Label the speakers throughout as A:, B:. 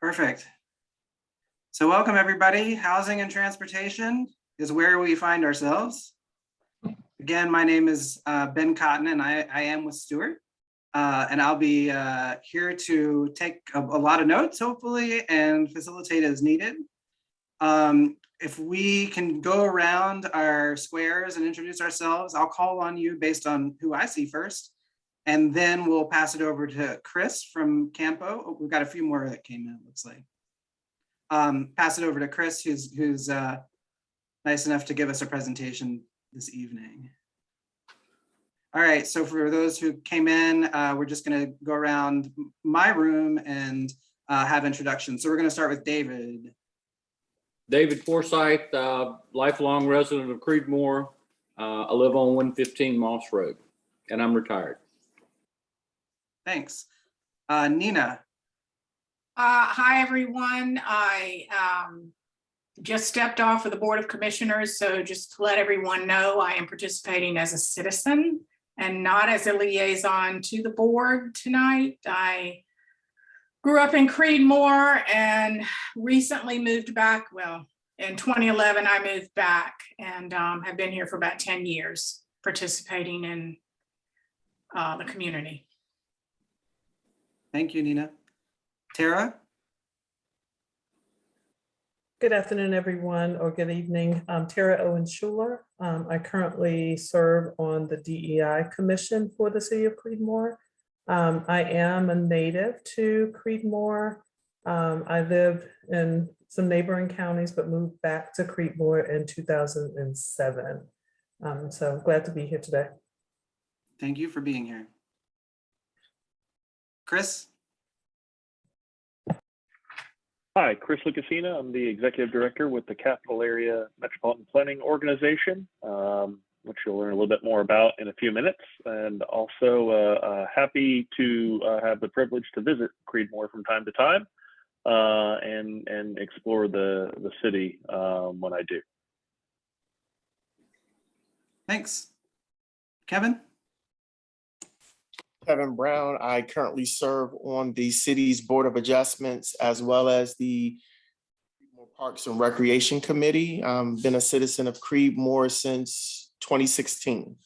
A: Perfect. So welcome everybody. Housing and transportation is where we find ourselves. Again, my name is Ben Cotton and I am with Stuart. And I'll be here to take a lot of notes, hopefully, and facilitate as needed. If we can go around our squares and introduce ourselves, I'll call on you based on who I see first. And then we'll pass it over to Chris from Campo. Oh, we've got a few more that came in, looks like. Pass it over to Chris, who's nice enough to give us a presentation this evening. All right, so for those who came in, we're just gonna go around my room and have introductions. So we're gonna start with David.
B: David Forsyth, lifelong resident of Creedmoor. I live on 115 Moss Road, and I'm retired.
A: Thanks. Nina.
C: Hi, everyone. I just stepped off of the Board of Commissioners, so just to let everyone know, I am participating as a citizen and not as a liaison to the board tonight. I grew up in Creedmoor and recently moved back. Well, in 2011, I moved back and have been here for about 10 years participating in the community.
A: Thank you, Nina. Tara?
D: Good afternoon, everyone, or good evening. I'm Tara Owen Schuler. I currently serve on the DEI Commission for the City of Creedmoor. I am a native to Creedmoor. I live in some neighboring counties, but moved back to Creedmoor in 2007. So glad to be here today.
A: Thank you for being here. Chris?
E: Hi, Chris Lucasina. I'm the Executive Director with the Capital Area Metropolitan Planning Organization, which you'll learn a little bit more about in a few minutes. And also happy to have the privilege to visit Creedmoor from time to time and explore the city when I do.
A: Thanks. Kevin?
F: Kevin Brown. I currently serve on the city's Board of Adjustments as well as the Parks and Recreation Committee. Been a citizen of Creedmoor since 2016.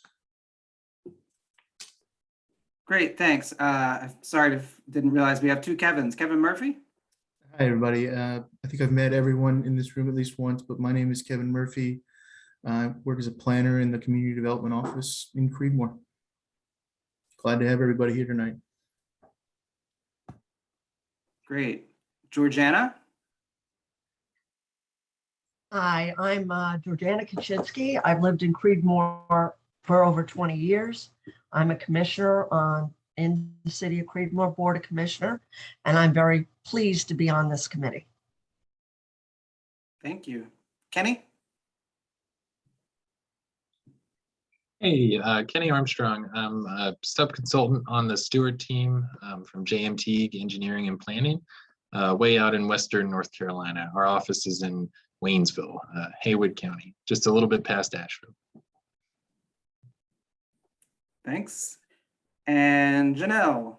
A: Great, thanks. Sorry, didn't realize we have two Kevins. Kevin Murphy?
G: Hi, everybody. I think I've met everyone in this room at least once, but my name is Kevin Murphy. I work as a planner in the Community Development Office in Creedmoor. Glad to have everybody here tonight.
A: Great. Georgiana?
H: Hi, I'm Georgiana Kaczynski. I've lived in Creedmoor for over 20 years. I'm a commissioner in the City of Creedmoor Board of Commissioner, and I'm very pleased to be on this committee.
A: Thank you. Kenny?
I: Hey, Kenny Armstrong. I'm a sub-consultant on the Stewart team from JMT Engineering and Planning, way out in Western North Carolina. Our office is in Waynesville, Haywood County, just a little bit past Asheville.
A: Thanks. And Janelle?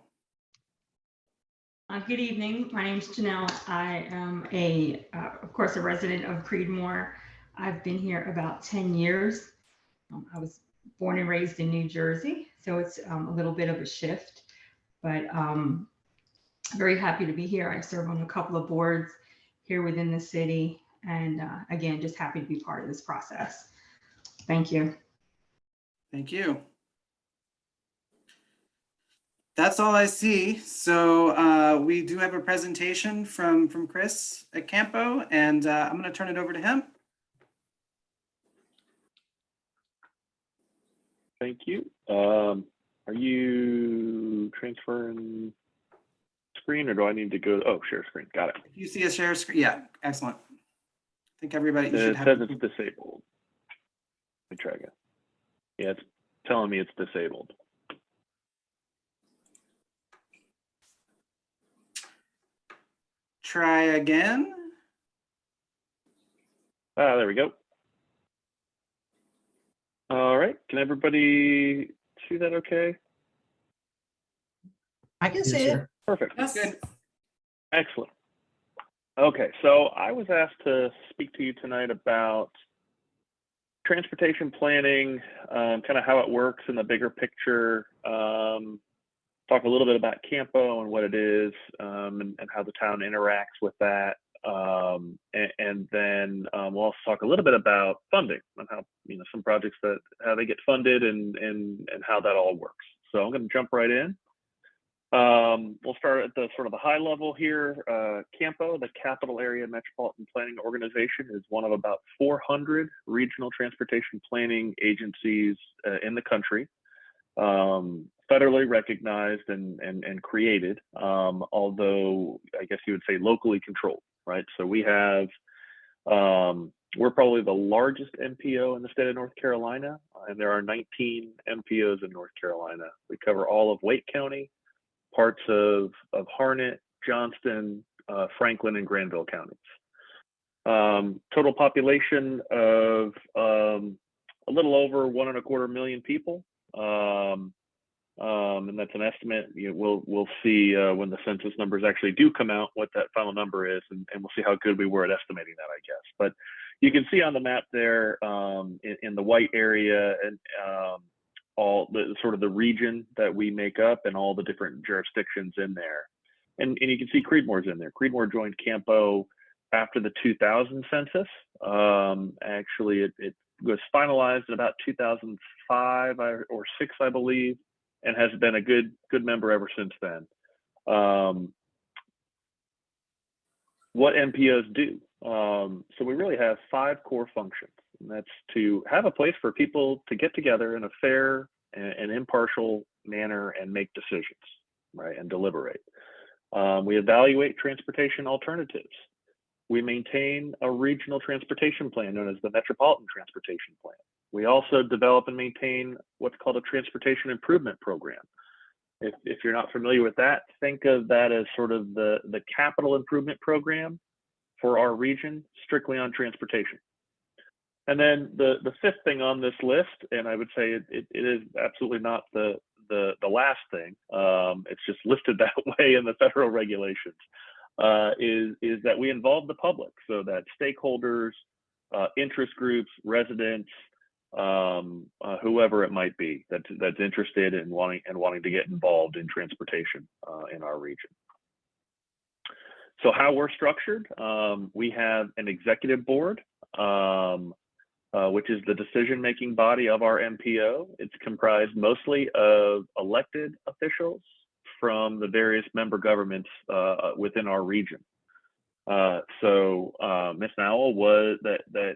J: Good evening. My name is Janelle. I am of course, a resident of Creedmoor. I've been here about 10 years. I was born and raised in New Jersey, so it's a little bit of a shift, but very happy to be here. I serve on a couple of boards here within the city, and again, just happy to be part of this process. Thank you.
A: Thank you. That's all I see. So we do have a presentation from Chris at Campo, and I'm going to turn it over to him.
E: Thank you. Are you transferring screen or do I need to go? Oh, share screen. Got it.
A: If you see a share screen, yeah, excellent. I think everybody should
E: It
A: have.
E: says it's disabled. Let me try again. Yeah, it's telling me it's disabled.
A: Try again.
E: Ah, there we go. All right, can everybody see that okay?
H: I can see it.
E: Perfect.
A: That's good.
E: Excellent. Okay, so I was asked to speak to you tonight about transportation planning, kind of how it works in the bigger picture, talk a little bit about Campo and what it is, and how the town interacts with that. And then we'll also talk a little bit about funding and how, some projects how they get funded and how that all works. So I'm going to jump right in. We'll start at the sort of the high level here. Campo, the Capital Area Metropolitan Planning Organization, is one of about 400 regional transportation planning agencies in the country, federally recognized and created, although I guess you would say locally controlled, right? So we have, we're probably the largest MPO in the state of North Carolina, and there are 19 MPOs in North Carolina. We cover all of Wake County, parts of Harnett, Johnston, Franklin, and Granville counties. Total population of a little over 1.25 million people, and that's an estimate. We'll see when the census numbers actually do come out what that final number is, and we'll see how good we were at estimating that, I guess. But you can see on the map there in the white area and all the sort of the region that we make up and all the different jurisdictions in there. And you can see Creedmoor's in there. Creedmoor joined Campo after the 2000 census. Actually, it was finalized in about 2005 or 6, I believe, and has been a good member ever since then. What MPOs do? So we really have 5 core functions. And that's to have a place for people to get together in a fair and impartial manner and make decisions, right, and deliberate. We evaluate transportation alternatives. We maintain a regional transportation plan known as the Metropolitan Transportation Plan. We also develop and maintain what's called a transportation improvement program. If you're not familiar with that, think of that as sort of the capital improvement program for our region, strictly on transportation. And then the 5th thing on this list, and I would say it is absolutely not the last thing, it's just listed that way in the federal regulations, is that we involve the public, so that stakeholders, interest groups, residents, whoever it might be that's interested in wanting to get involved in transportation in our region. So how we're structured, we have an executive board, which is the decision-making body of our MPO. It's comprised mostly of elected officials from the various member governments within our region. So Ms. Nowell was that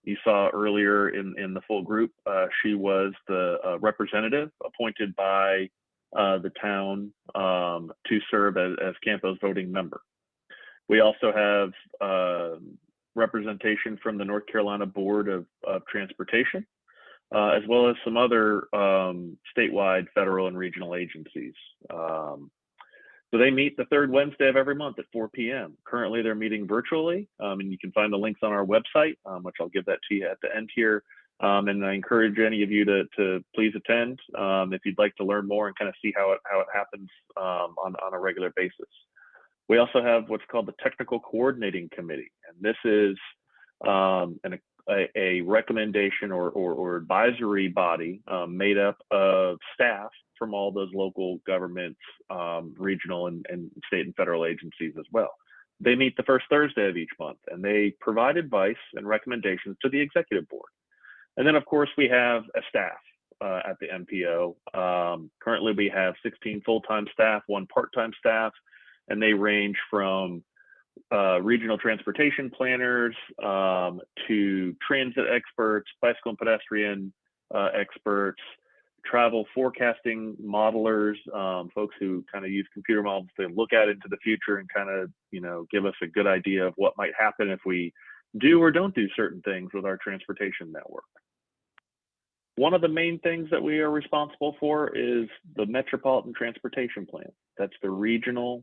E: you saw earlier in the full group. She was the representative appointed by the town to serve as Campo's voting member. We also have representation from the North Carolina Board of Transportation, as well as some other statewide, federal, and regional agencies. So they meet the 3rd Wednesday of every month at 4 p.m. Currently, they're meeting virtually, and you can find the links on our website, which I'll give that to you at the end here. And I encourage any of you to please attend if you'd like to learn more and kind of see how it happens on a regular basis. We also have what's called the Technical Coordinating Committee, and this is a recommendation or advisory body made up of staff from all those local governments, regional and state and federal agencies as well. They meet the first Thursday of each month, and they provide advice and recommendations to the executive board. And then, of course, we have a staff at the MPO. Currently, we have 16 full-time staff, 1 part-time staff, and they range from regional transportation planners to transit experts, bicycle and pedestrian experts, travel forecasting modelers, folks who kind of use computer models to look at into the future and kind of, give us a good idea of what might happen if we do or don't do certain things with our transportation network. One of the main things that we are responsible for is the Metropolitan Transportation Plan. That's the regional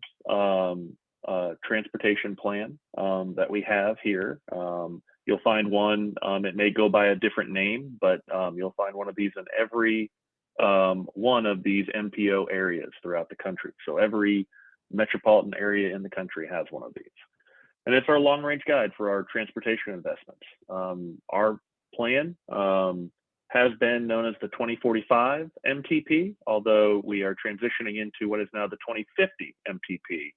E: transportation plan that we have here. You'll find one, it may go by a different name, but you'll find one of these in every one of these MPO areas throughout the country. So every metropolitan area in the country has one of these. And it's our long-range guide for our transportation investments. Our plan has been known as the 2045 MTP, although we are transitioning into what is now the 2050 MTP.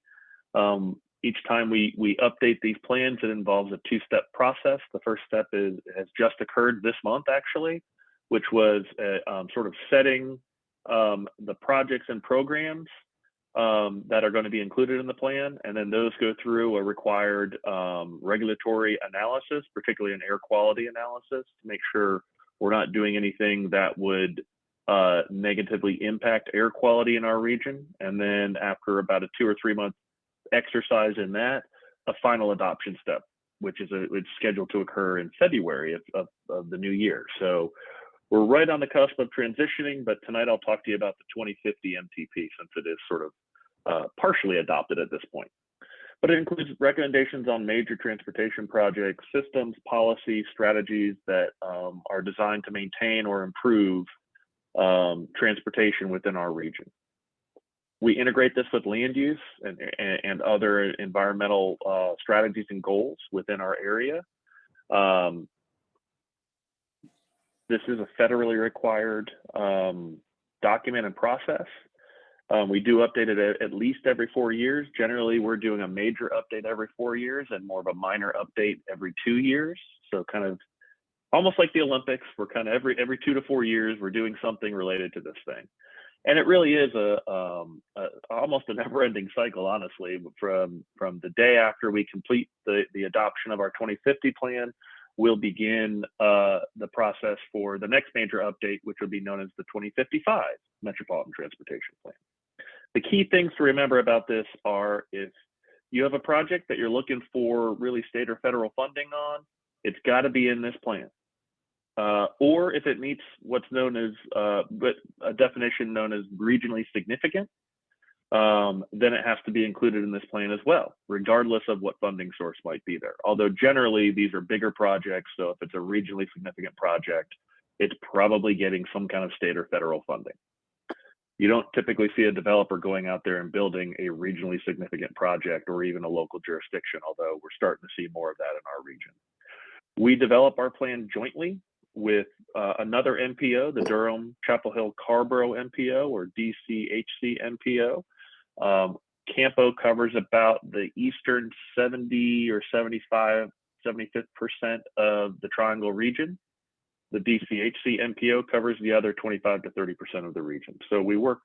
E: Each time we update these plans, it involves a two-step process. The first step has just occurred this month, actually, which was sort of setting the projects and programs that are going to be included in the plan, and then those go through a required regulatory analysis, particularly an air quality analysis, to make sure we're not doing anything that would negatively impact air quality in our region. And then after about a 2 or 3 month exercise in that, a final adoption step, which is it's scheduled to occur in February of the new year. So we're right on the cusp of transitioning, but tonight I'll talk to you about the 2050 MTP, since it is sort of partially adopted at this point. But it includes recommendations on major transportation projects, systems, policy, strategies that are designed to maintain or improve transportation within our region. We integrate this with land use and other environmental strategies and goals within our area. This is a federally required document and process. We do update it at least every 4 years. Generally, we're doing a major update every 4 years and more of a minor update every 2 years. So kind of almost like the Olympics, we're kind of every 2 to 4 years, we're doing something related to this thing. And it really is almost a never-ending cycle, honestly. From the day after we complete the adoption of our 2050 plan, we'll begin the process for the next major update, which will be known as the 2055 Metropolitan Transportation Plan. The key things to remember about this are, if you have a project that you're looking for really state or federal funding on, it's got to be in this plan. Or if it meets what's known as a definition known as regionally significant, then it has to be included in this plan as well, regardless of what funding source might be there. Although generally these are bigger projects, so if it's a regionally significant project, it's probably getting some kind of state or federal funding. You don't typically see a developer going out there and building a regionally significant project or even a local jurisdiction, although we're starting to see more of that in our region. We develop our plan jointly with another MPO, the Durham Chapel Hill Carborough MPO, or DCHC MPO. Campo covers about the eastern 70 or 75, 75% of the Triangle region. The DCHC MPO covers the other 25 to 30% of the region. So we work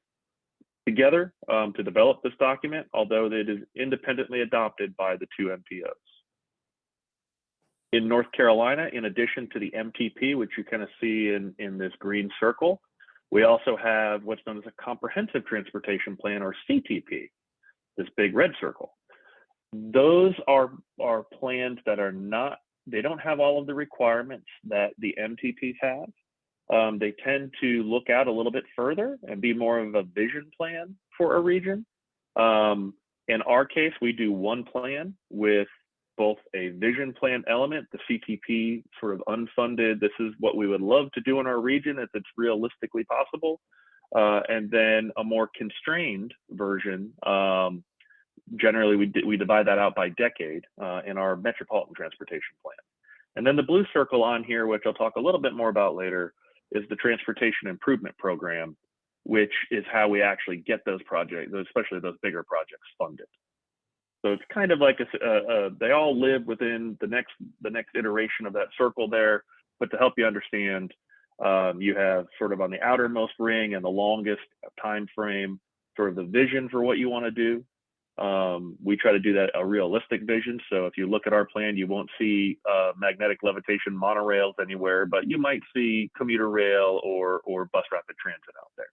E: together to develop this document, although it is independently adopted by the two MPOs. In North Carolina, in addition to the MTP, which you kind of see in this green circle, we also have what's known as a Comprehensive Transportation Plan, or CTP, this big red circle. Those are plans that are not, they don't have all of the requirements that the MTPs have. They tend to look out a little bit further and be more of a vision plan for a region. In our case, we do one plan with both a vision plan element, the CTP sort of unfunded, this is what we would love to do in our region if it's realistically possible, and then a more constrained version. Generally, we divide that out by decade in our Metropolitan Transportation Plan. And then the blue circle on here, which I'll talk a little bit more about later, is the Transportation Improvement Program, which is how we actually get those projects, especially those bigger projects, funded. So it's kind of like they all live within the next iteration of that circle there. But to help you understand, you have sort of on the outermost ring and the longest time frame, sort of the vision for what you want to do. We try to do that a realistic vision. So if you look at our plan, you won't see magnetic levitation monorails anywhere, but you might see commuter rail or bus rapid transit out there.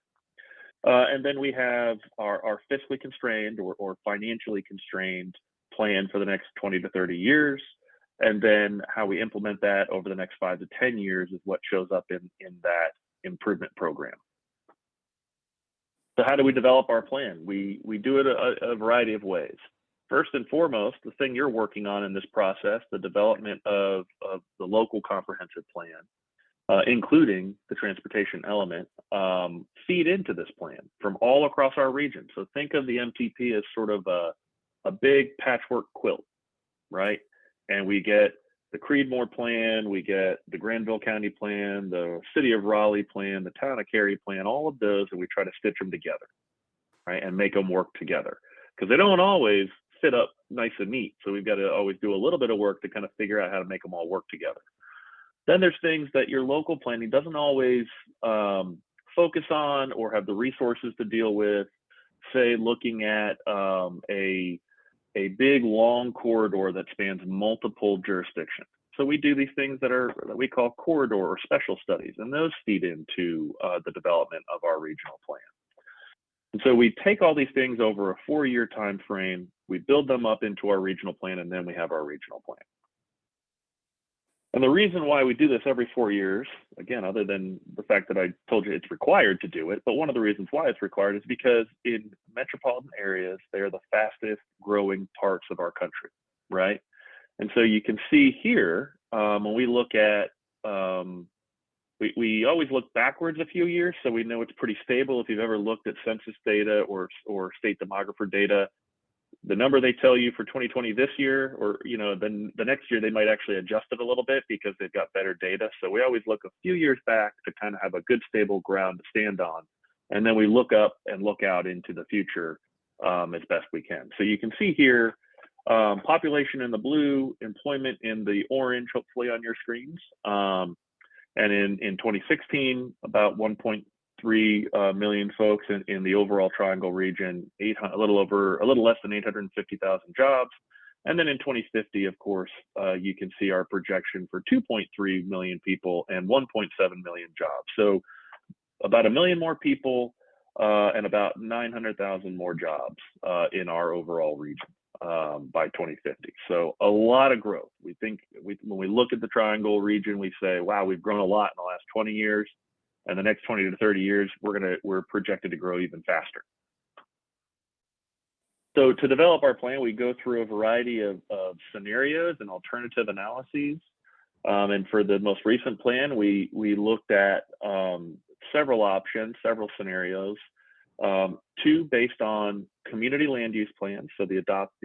E: And then we have our fiscally constrained or financially constrained plan for the next 20 to 30 years. And then how we implement that over the next 5 to 10 years is what shows up in that improvement program. So how do we develop our plan? We do it a variety of ways. First and foremost, the thing you're working on in this process, the development of the local comprehensive plan, including the transportation element, feed into this plan from all across our region. So think of the MTP as sort of a big patchwork quilt. right? And we get the Creedmoor plan, we get the Granville County plan, the City of Raleigh plan, the Town of Cary plan, all of those, and we try to stitch them together, right? And make them work together, because they don't always fit up nice and neat. So we've got to always do a little bit of work to kind of figure out how to make them all work together. Then there's things that your local planning doesn't always focus on or have the resources to deal with, say looking at a big long corridor that spans multiple jurisdictions. So we do these things that we call corridor or special studies, and those feed into the development of our regional plan. And so we take all these things over a 4-year time frame, we build them up into our regional plan, and then we have our regional plan. And the reason why we do this every 4 years, again, other than the fact that I told you it's required to do it, but one of the reasons why it's required is because in metropolitan areas, they are the fastest growing parts of our country, right? And so you can see here, when we look at, we always look backwards a few years, so we know it's pretty stable. If you've ever looked at census data or state demographer data, the number they tell you for 2020 this year, or then the next year, they might actually adjust it a little bit because they've got better data. So we always look a few years back to kind of have a good stable ground to stand on, and then we look up and look out into the future as best we can. So you can see here, population in the blue, employment in the orange, hopefully on your screens. And in 2016, about 1.3 million folks in the overall Triangle region, a little less than 850,000 jobs. And then in 2050, of course, you can see our projection for 2.3 million people and 1.7 million jobs. So about 1 million more people and about 900,000 more jobs in our overall region by 2050. So a lot of growth. We think when we look at the Triangle region, we say, wow, we've grown a lot in the last 20 years. And the next 20 to 30 years, we're projected to grow even faster. So to develop our plan, we go through a variety of scenarios and alternative analyses. And for the most recent plan, we looked at several options, several scenarios, 2 based on community land use plans, so the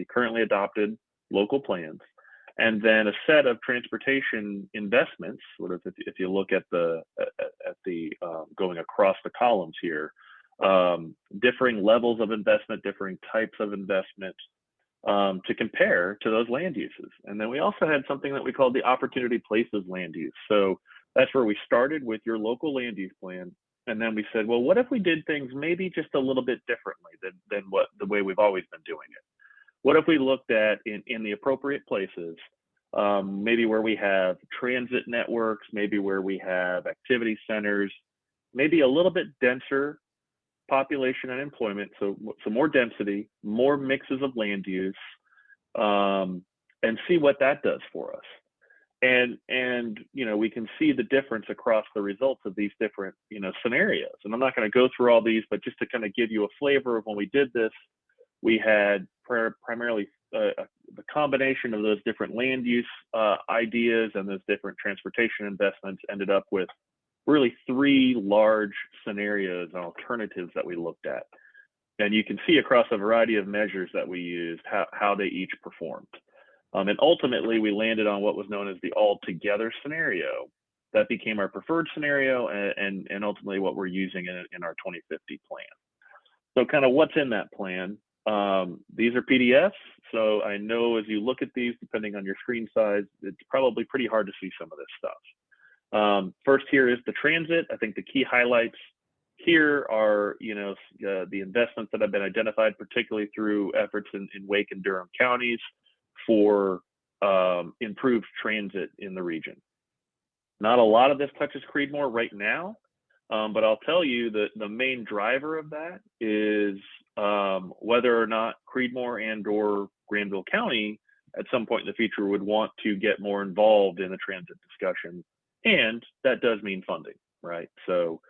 E: currently adopted local plans, and then a set of transportation investments. If you look at the going across the columns here, differing levels of investment, differing types of investment to compare to those land uses. And then we also had something that we called the opportunity places land use. So that's where we started with your local land use plan. And then we said, well, what if we did things maybe just a little bit differently than the way we've always been doing it? What if we looked at in the appropriate places, maybe where we have transit networks, maybe where we have activity centers, maybe a little bit denser population and employment, so more density, more mixes of land use, and see what that does for us. And we can see the difference across the results of these different scenarios. And I'm not going to go through all these, but just to kind of give you a flavor of when we did this, we had primarily the combination of those different land use ideas and those different transportation investments ended up with really 3 large scenarios and alternatives that we looked at. And you can see across a variety of measures that we used how they each performed. And ultimately, we landed on what was known as the all-together scenario. That became our preferred scenario and ultimately what we're using in our 2050 plan. So kind of what's in that plan? These are PDFs. So I know as you look at these, depending on your screen size, it's probably pretty hard to see some of this stuff. First here is the transit. I think the key highlights here are, the investments that have been identified, particularly through efforts in Wake and Durham counties for improved transit in the region. Not a lot of this touches Creedmoor right now, but I'll tell you that the main driver of that is whether or not Creedmoor and or Granville County at some point in the future would want to get more involved in the transit discussion. And that does mean funding, right? So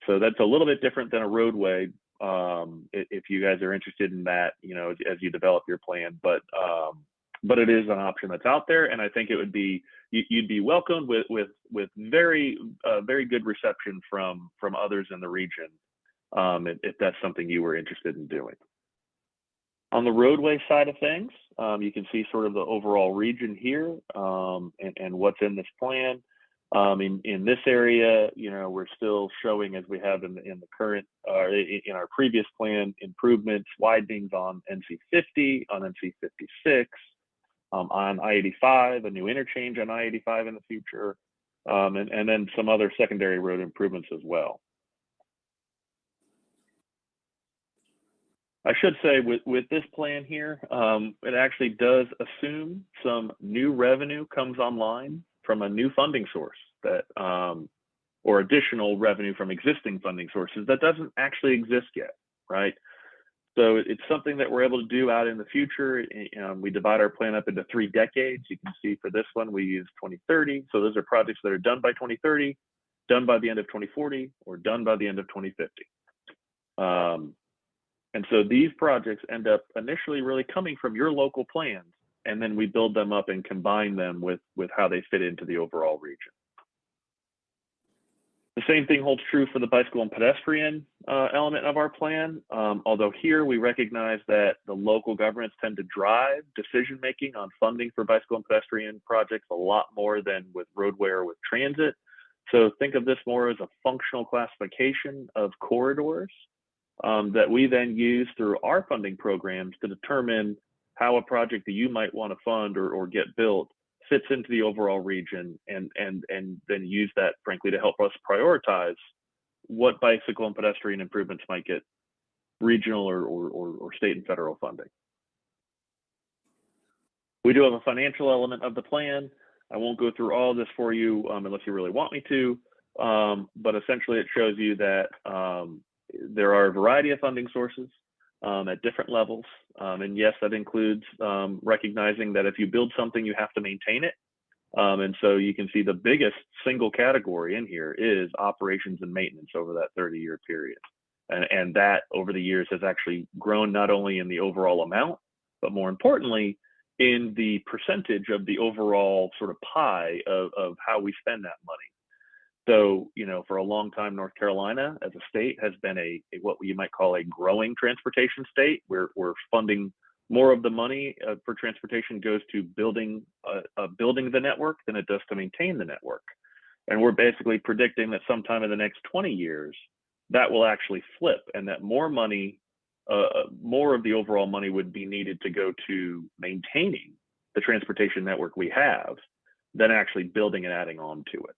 E: that's a little bit different than a roadway if you guys are interested in that, as you develop your plan. But it is an option that's out there, and I think it would be you'd be welcomed with very good reception from others in the region if that's something you were interested in doing. On the roadway side of things, you can see sort of the overall region here and what's in this plan. In this area, we're still showing, as we have in the current, in our previous plan, improvements, widenings on NC 50, on NC 56, on I-85, a new interchange on I-85 in the future, and then some other secondary road improvements as well. I should say with this plan here, it actually does assume some new revenue comes online from a new funding source that, or additional revenue from existing funding sources that doesn't actually exist yet, right? So it's something that we're able to do out in the future. We divide our plan up into 3 decades. You can see for this one, we use 2030. So those are projects that are done by 2030, done by the end of 2040, or done by the end of 2050. And so these projects end up initially really coming from your local plans, and then we build them up and combine them with how they fit into the overall region. The same thing holds true for the bicycle and pedestrian element of our plan, although here we recognize that the local governments tend to drive decision-making on funding for bicycle and pedestrian projects a lot more than with roadway or with transit. So think of this more as a functional classification of corridors that we then use through our funding programs to determine how a project that you might want to fund or get built fits into the overall region, and then use that, frankly, to help us prioritize what bicycle and pedestrian improvements might get regional or state and federal funding. We do have a financial element of the plan. I won't go through all of this for you unless you really want me to, but essentially it shows you that there are a variety of funding sources at different levels. And yes, that includes recognizing that if you build something, you have to maintain it. And so you can see the biggest single category in here is operations and maintenance over that 30-year period. And that over the years has actually grown not only in the overall amount, but more importantly, in the percentage of the overall sort of pie of how we spend that money. So, for a long time, North Carolina as a state has been a what you might call a growing transportation state. We're funding more of the money for transportation goes to building the network than it does to maintain the network. And we're basically predicting that sometime in the next 20 years, that will actually flip, and that more money, more of the overall money would be needed to go to maintaining the transportation network we have than actually building and adding on to it.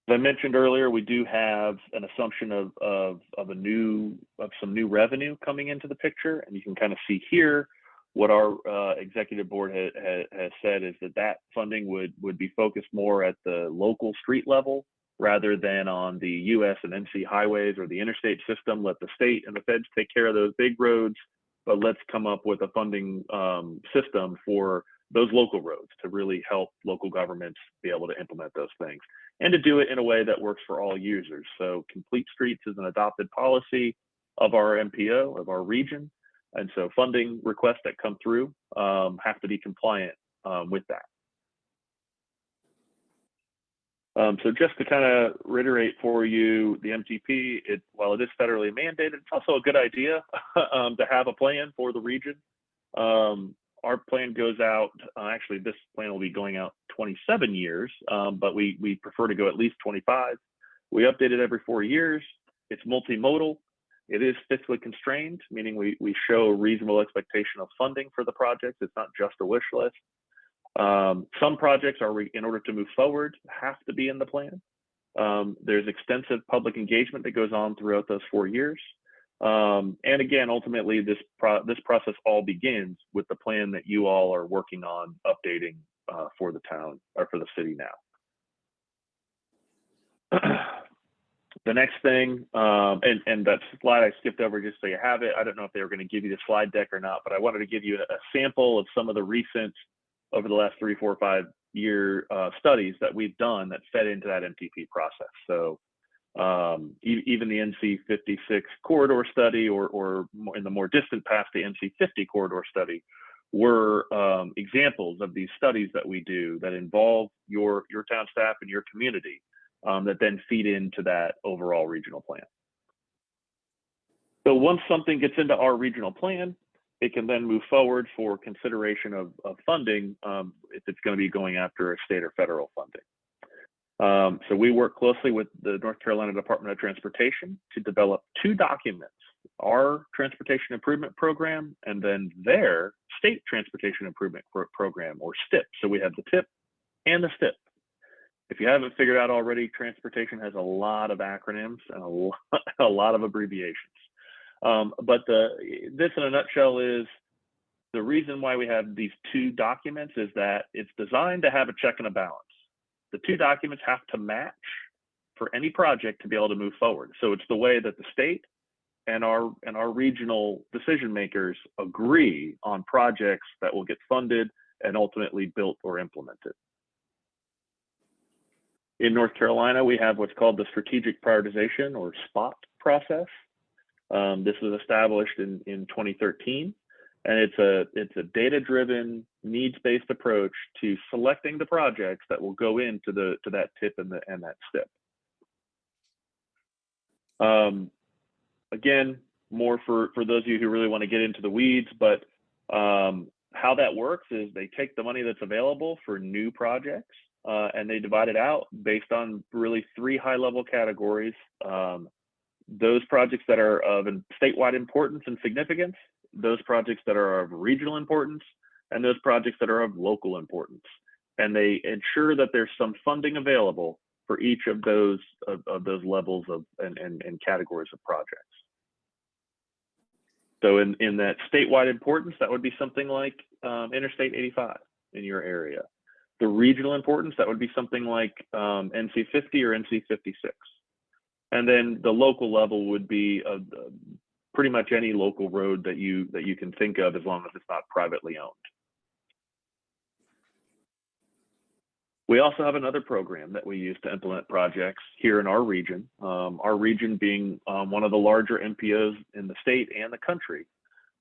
E: As I mentioned earlier, we do have an assumption of some new revenue coming into the picture, and you can kind of see here what our executive board has said is that funding would be focused more at the local street level rather than on the US and NC highways or the interstate system. Let the state and the feds take care of those big roads, but let's come up with a funding system for those local roads to really help local governments be able to implement those things, and to do it in a way that works for all users. So Complete Streets is an adopted policy of our MPO, of our region. And so funding requests that come through have to be compliant with that. So just to kind of reiterate for you, the MTP, while it is federally mandated, it's also a good idea to have a plan for the region. Our plan goes out, actually this plan will be going out 27 years, but we prefer to go at least 25. We update it every 4 years. It's multimodal. It is fiscally constrained, meaning we show a reasonable expectation of funding for the project. It's not just a wish list. Some projects in order to move forward, have to be in the plan. There's extensive public engagement that goes on throughout those 4 years. And again, ultimately, this process all begins with the plan that you all are working on updating for the town or for the city now. The next thing, and that slide I skipped over just so you have it. I don't know if they were going to give you the slide deck or not, but I wanted to give you a sample of some of the recent, over the last 3, 4, 5 year studies that we've done that fed into that MTP process. So even the NC 56 corridor study, or in the more distant past, the NC 50 corridor study, were examples of these studies that we do that involve your town staff and your community that then feed into that overall regional plan. So once something gets into our regional plan, it can then move forward for consideration of funding if it's going to be going after a state or federal funding. So we work closely with the North Carolina Department of Transportation to develop 2 documents, our Transportation Improvement Program and then their State Transportation Improvement Program, or STIP. So we have the TIP and the STIP. If you haven't figured out already, transportation has a lot of acronyms and a lot of abbreviations. But this in a nutshell is the reason why we have these 2 documents is that it's designed to have a check and a balance. The 2 documents have to match for any project to be able to move forward. So it's the way that the state and our regional decision makers agree on projects that will get funded and ultimately built or implemented. In North Carolina, we have what's called the strategic prioritization, or SPOT process. This was established in 2013, and it's a data-driven, needs-based approach to selecting the projects that will go into that TIP and that STIP. Again, more for those of you who really want to get into the weeds, but how that works is they take the money that's available for new projects and they divide it out based on really 3 high-level categories. Those projects that are of statewide importance and significance, those projects that are of regional importance, and those projects that are of local importance. And they ensure that there's some funding available for each of those levels and categories of projects. So in that statewide importance, that would be something like Interstate 85 in your area. The regional importance, that would be something like NC 50 or NC 56. And then the local level would be pretty much any local road that you can think of, as long as it's not privately owned. We also have another program that we use to implement projects here in our region being one of the larger MPOs in the state and the country,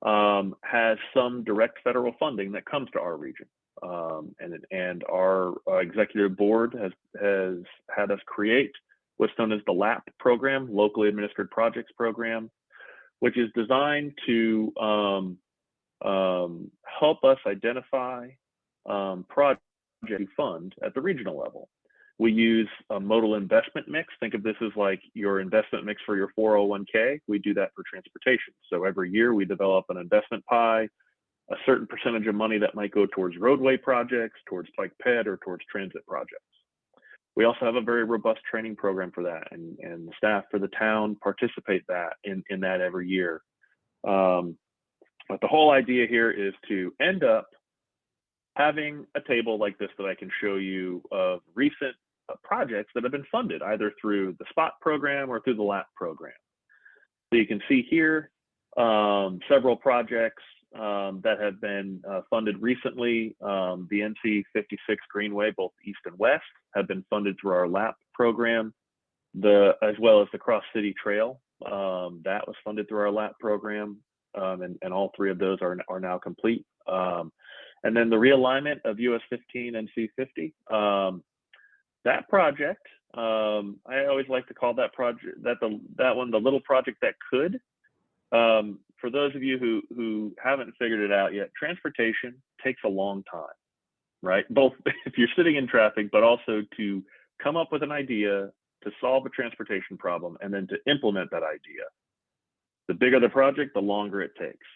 E: has some direct federal funding that comes to our region. And our executive board has had us create what's known as the LAP program, Locally Administered Projects Program, which is designed to help us identify projects to fund at the regional level. We use a modal investment mix. Think of this as like your investment mix for your 401k. We do that for transportation. So every year we develop an investment pie, a certain percentage of money that might go towards roadway projects, towards bike ped, or towards transit projects. We also have a very robust training program for that, and the staff for the town participate in that every year. But the whole idea here is to end up having a table like this that I can show you of recent projects that have been funded either through the SPOT program or through the LAP program. So you can see here several projects that have been funded recently. The NC 56 Greenway, both east and west, have been funded through our LAP program, as well as the Cross City Trail. That was funded through our LAP program, and all 3 of those are now complete. And then the realignment of US 15 and C50. That project, I always like to call that project, that one, the little project that could. For those of you who haven't figured it out yet, transportation takes a long time, right? Both if you're sitting in traffic, but also to come up with an idea to solve a transportation problem and then to implement that idea. The bigger the project, the longer it takes.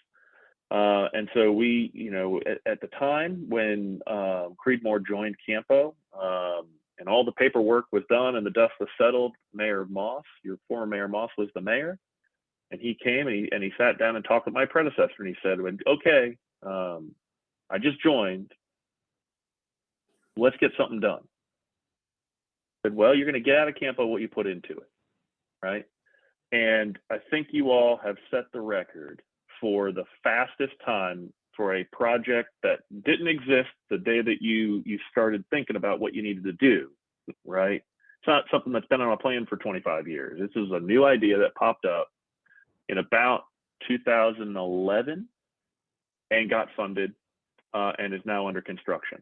E: And so we, at the time when Creedmoor joined Campo, and all the paperwork was done and the dust was settled, Mayor Moss, your former Mayor Moss, was the mayor. And he came and he sat down and talked with my predecessor, and he said, okay, I just joined. Let's get something done. I said, well, you're going to get out of Campo what you put into it, right? And I think you all have set the record for the fastest time for a project that didn't exist the day that you started thinking about what you needed to do, right? It's not something that's been on a plan for 25 years. This is a new idea that popped up in about 2011 and got funded and is now under construction.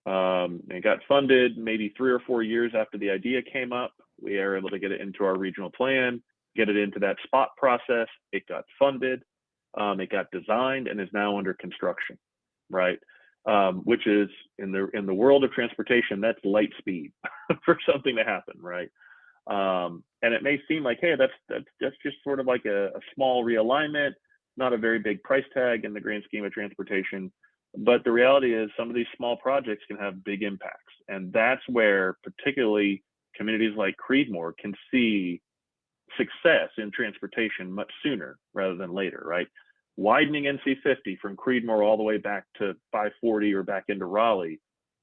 E: It got funded maybe 3 or 4 years after the idea came up. We are able to get it into our regional plan. get it into that spot process. It got funded, it got designed, and is now under construction, right? Which is in the world of transportation, that's light speed for something to happen, right? And it may seem like, hey, that's just sort of like a small realignment, not a very big price tag in the grand scheme of transportation. But the reality is some of these small projects can have big impacts. And that's where particularly communities like Creedmoor can see success in transportation much sooner rather than later, right? Widening NC 50 from Creedmoor all the way back to 540 or back into Raleigh,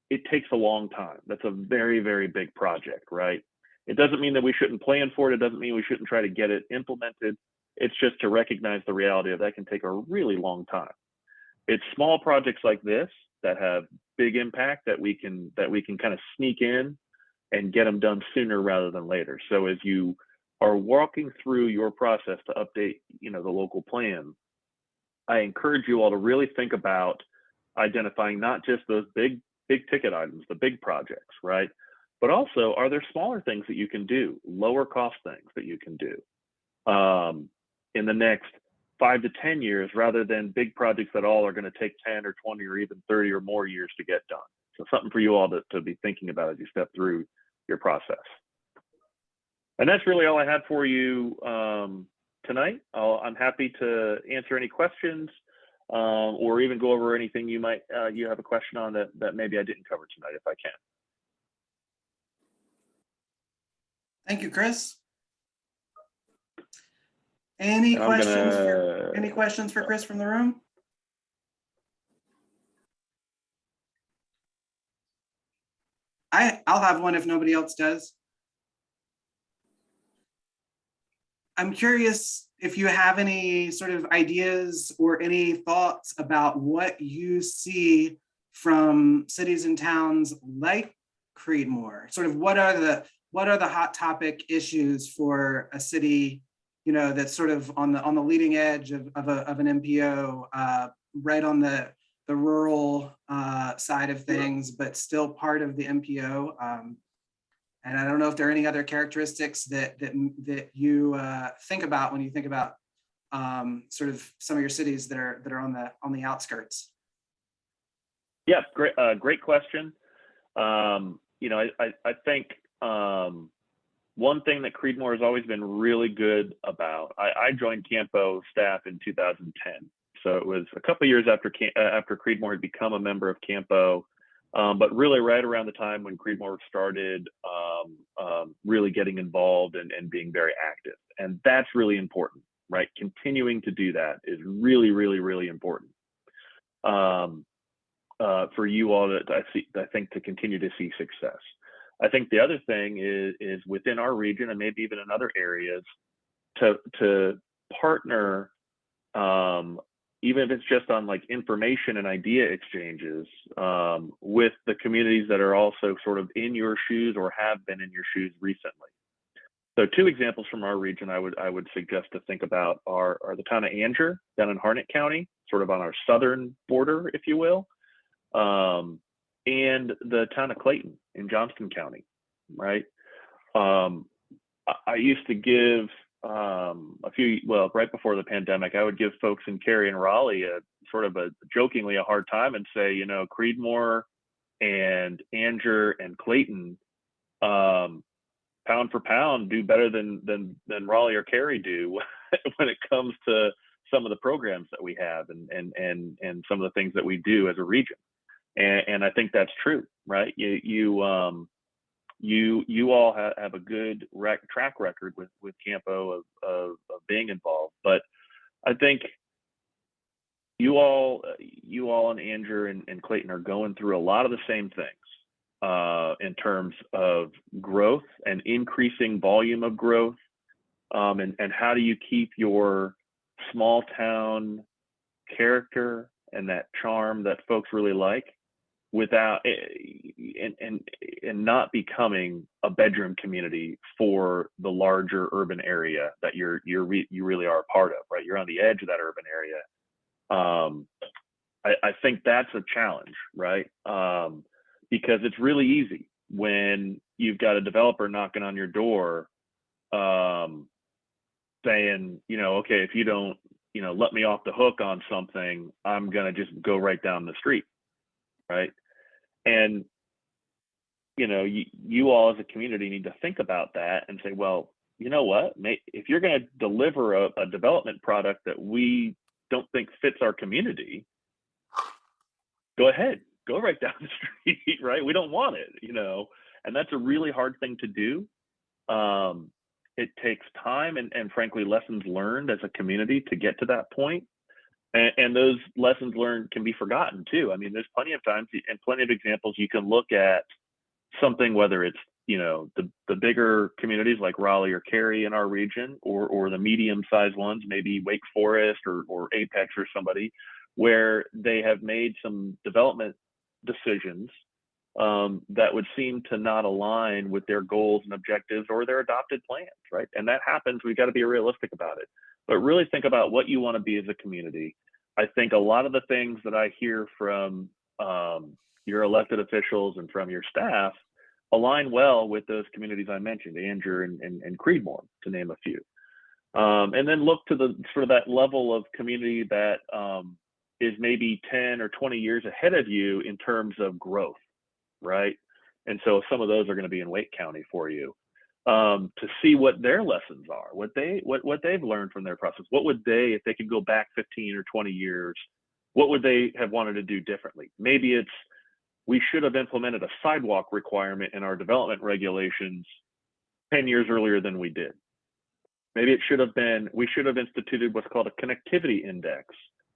E: it takes a long time. That's a very, very big project, right? It doesn't mean that we shouldn't plan for it. It doesn't mean we shouldn't try to get it implemented. It's just to recognize the reality of that can take a really long time. It's small projects like this that have big impact that we can kind of sneak in and get them done sooner rather than later. So as you are walking through your process to update, the local plan, I encourage you all to really think about identifying not just those big ticket items, the big projects, right? But also, are there smaller things that you can do, lower cost things that you can do in the next 5 to 10 years, rather than big projects that all are going to take 10 or 20 or even 30 or more years to get done. So something for you all to be thinking about as you step through your process. And that's really all I had for you tonight. I'm happy to answer any questions or even go over anything you have a question on that maybe I didn't cover tonight, if I can.
A: Thank you, Chris. Any questions for Chris from the room? I'll have one if nobody else does. I'm curious if you have any sort of ideas or any thoughts about what you see from cities and towns like Creedmoor. Sort of what are the hot topic issues for a city, that's sort of on the leading edge of an MPO, right on the rural side of things, but still part of the MPO. And I don't know if there are any other characteristics that you think about when you think about sort of some of your cities that are on the outskirts.
E: Yeah, great question. I think one thing that Creedmoor has always been really good about. I joined Campo staff in 2010, so it was a couple of years after Creedmoor had become a member of Campo. But really right around the time when Creedmoor started really getting involved and being very active. And that's really important, right? Continuing to do that is really, really, really important for you all I think to continue to see success. I think the other thing is within our region and maybe even in other areas to partner even if it's just on like information and idea exchanges with the communities that are also sort of in your shoes or have been in your shoes recently. So 2 examples from our region I would suggest to think about are the town of Anger down in Harnett County, sort of on our southern border, if you will, and the town of Clayton in Johnston County, right? I used to give right before the pandemic, I would give folks in Cary and Raleigh jokingly a hard time and say, Creedmoor and Anger and Clayton, pound for pound, do better than Raleigh or Cary do when it comes to some of the programs that we have and some of the things that we do as a region. And I think that's true, right? You all have a good track record with Campo of being involved, but I think you all in Anger and Clayton are going through a lot of the same things in terms of growth and increasing volume of growth, and how do you keep your small town character and that charm that folks really like without and not becoming a bedroom community for the larger urban area that you really are a part of, right? You're on the edge of that urban area. I think that's a challenge, right? Because it's really easy when you've got a developer knocking on your door saying, you know, okay, if you don't, you know, let me off the hook on something, I'm going to just go right down the street. Right. And, you know, you all as a community need to think about that and say, well, you know what, if you're going to deliver a development product that we don't think fits our community, go ahead, go right down the street, right? We don't want it, you know, and that's a really hard thing to do. It takes time and frankly, lessons learned as a community to get to that point. And those lessons learned can be forgotten too. I mean, there's plenty of times and plenty of examples you can look at something, whether it's, you know, the bigger communities like Raleigh or Cary in our region, or the medium-sized ones, maybe Wake Forest or Apex or somebody, where they have made some development decisions that would seem to not align with their goals and objectives or their adopted plans, right? And that happens. We've got to be realistic about it, but really think about what you want to be as a community. I think a lot of the things that I hear from your elected officials and from your staff align well with those communities I mentioned, Andrew and Creedmoor, to name a few. And then look to the sort of that level of community that is maybe 10 or 20 years ahead of you in terms of growth, right? And so some of those are going to be in Wake County for you, to see what their lessons are, what they've learned from their process. What would they, if they could go back 15 or 20 years, what would they have wanted to do differently? Maybe it's, we should have implemented a sidewalk requirement in our development regulations 10 years earlier than we did. Maybe it should have been, we should have instituted what's called a connectivity index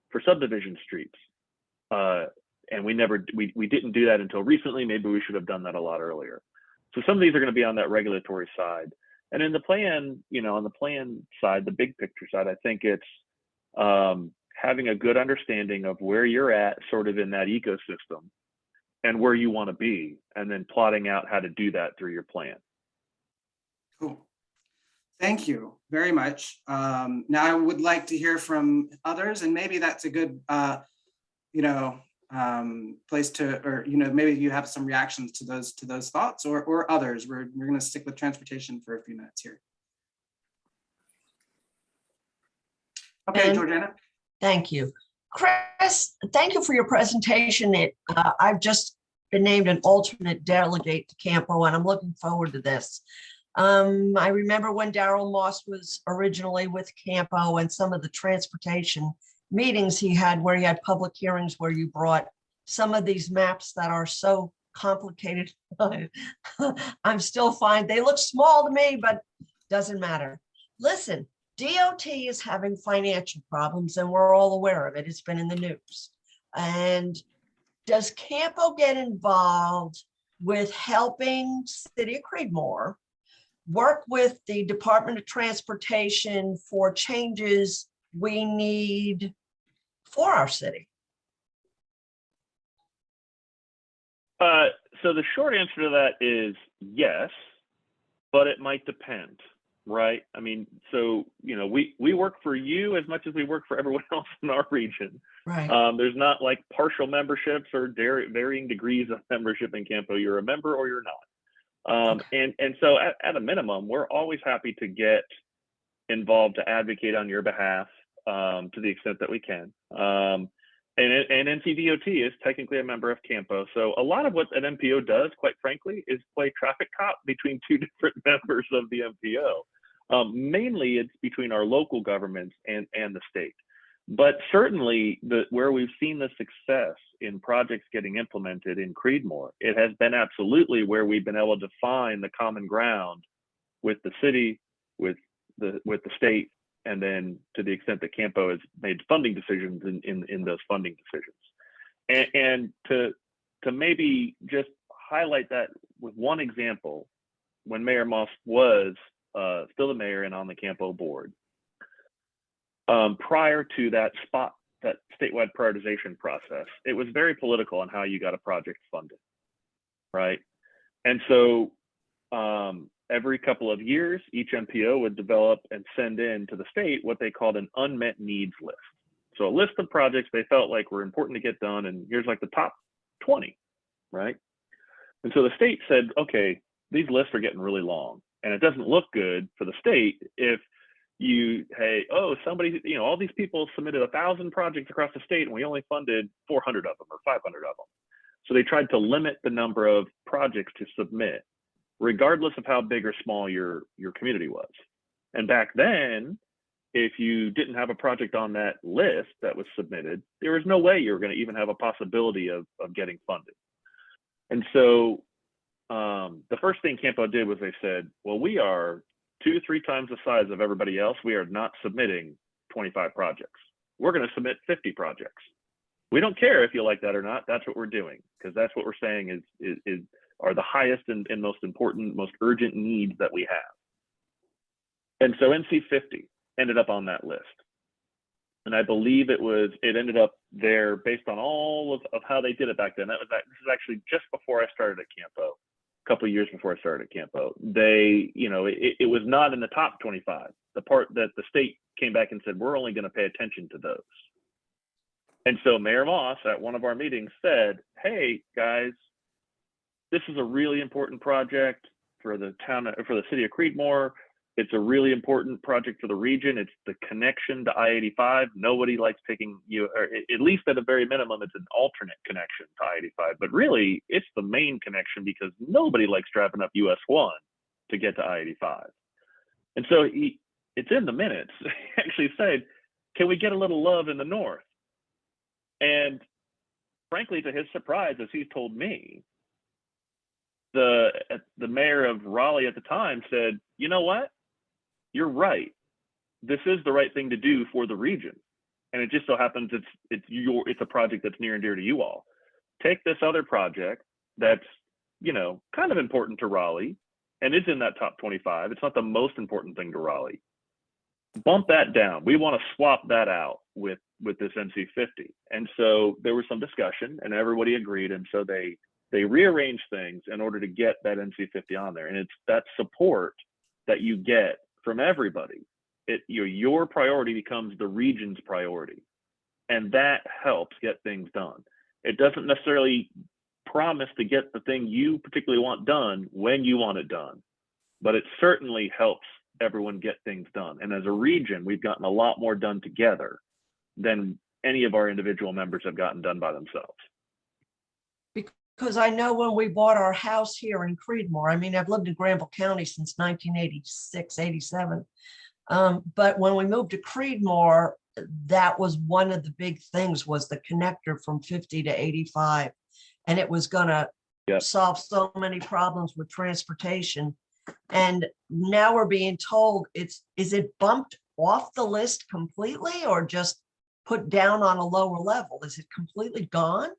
E: for subdivision streets. And we didn't do that until recently. Maybe we should have done that a lot earlier. So some of these are going to be on that regulatory side. And in the plan, you know, on the plan side, the big picture side, I think it's having a good understanding of where you're at sort of in that ecosystem and where you want to be, and then plotting out how to do that through your plan.
A: Cool. Thank you very much. Now I would like to hear from others, and maybe that's a good, you know, place to, or, you know, maybe you have some reactions to those thoughts, or others. We're going to stick with transportation for a few minutes here. Okay, Georgiana.
H: Thank you. Chris, thank you for your presentation. I've just been named an alternate delegate to Campo, and I'm looking forward to this. I remember when Darrell Moss was originally with Campo, and some of the transportation meetings he had, where he had public hearings where you brought some of these maps that are so complicated. I'm still fine. They look small to me, but doesn't matter. Listen, DOT is having financial problems, and we're all aware of it. It's been in the news. And does Campo get involved with helping City of Creedmoor work with the Department of Transportation for changes we need for our city?
E: So the short answer to that is yes, but it might depend, right? I mean, so, you know, we work for you as much as we work for everyone else in our region.
H: Right.
E: There's not like partial memberships or varying degrees of membership in Campo. You're a member or you're not. Okay. And so at a minimum, we're always happy to get involved to advocate on your behalf, to the extent that we can. And NCDOT is technically a member of Campo. So a lot of what an MPO does, quite frankly, is play traffic cop between two different members of the MPO. Mainly it's between our local governments and the state. But certainly where we've seen the success in projects getting implemented in Creedmoor, it has been absolutely where we've been able to find the common ground with the city, with the state, and then to the extent that Campo has made funding decisions in those funding decisions. And to maybe just highlight that with one example, when Mayor Moss was still the mayor and on the Campo board, prior to that statewide prioritization process, it was very political on how you got a project funded, right? And so every couple of years, each MPO would develop and send in to the state what they called an unmet needs list. So a list of projects they felt like were important to get done, and here's like the top 20, right? And so the state said, okay, these lists are getting really long, and it doesn't look good for the state if hey, oh, somebody, all these people submitted 1,000 projects across the state and we only funded 400 of them or 500 of them. So they tried to limit the number of projects to submit, regardless of how big or small your community was. And back then, if you didn't have a project on that list that was submitted, there was no way you were going to even have a possibility of getting funded. And so the first thing Campo did was they said, well, we are 2-3 times the size of everybody else. We are not submitting 25 projects. We're going to submit 50 projects. We don't care if you like that or not. That's what we're doing, because that's what we're saying are the highest and most important, most urgent needs that we have. And so NC 50 ended up on that list. And I believe it ended up there based on all of how they did it back then. This is actually just before I started at Campo, a couple of years before I started at Campo. It was not in the top 25. The part that the state came back and said, we're only going to pay attention to those. And so Mayor Moss at one of our meetings said, hey guys, this is a really important project for the city of Creedmoor. It's a really important project for the region. It's the connection to I-85. Nobody likes taking or at least at a very minimum, it's an alternate connection to I-85, but really it's the main connection because nobody likes driving up US 1 to get to I-85. And so it's in the minutes, he actually said, can we get a little love in the north? And frankly, to his surprise, as he's told me, the mayor of Raleigh at the time said, you know what? You're right. This is the right thing to do for the region. And it just so happens it's a project that's near and dear to you all. Take this other project that's, kind of important to Raleigh and is in that top 25. It's not the most important thing to Raleigh. Bump that down. We want to swap that out with this NC 50. And so there was some discussion and everybody agreed. And so they rearranged things in order to get that NC 50 on there. And it's that support that you get from everybody. Your priority becomes the region's priority. And that helps get things done. It doesn't necessarily promise to get the thing you particularly want done when you want it done, but it certainly helps everyone get things done. And as a region, we've gotten a lot more done together than any of our individual members have gotten done by themselves.
H: Because I know when we bought our house here in Creedmoor, I've lived in Granville County since 1986, 87. But when we moved to Creedmoor, that was one of the big things, was the connector from 50 to 85. And it was gonna solve so many problems with transportation. And now we're being told is it bumped off the list completely or just put down on a lower level? Is it completely gone?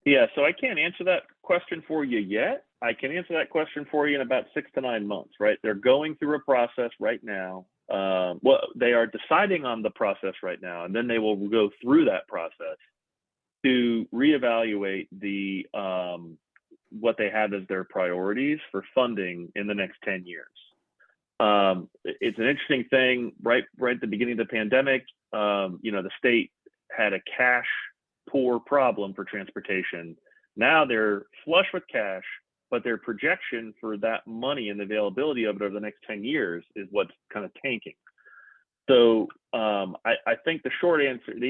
E: Yeah, so I can't answer that question for you yet. I can answer that question for you in about 6 to 9 months, right? They're going through a process right now. They are deciding on the process right now, and then they will go through that process to reevaluate what they have as their priorities for funding in the next 10 years. It's an interesting thing, right at the beginning of the pandemic, the state had a cash poor problem for transportation. Now they're flush with cash, but their projection for that money and the availability of it over the next 10 years is what's kind of tanking. So I think the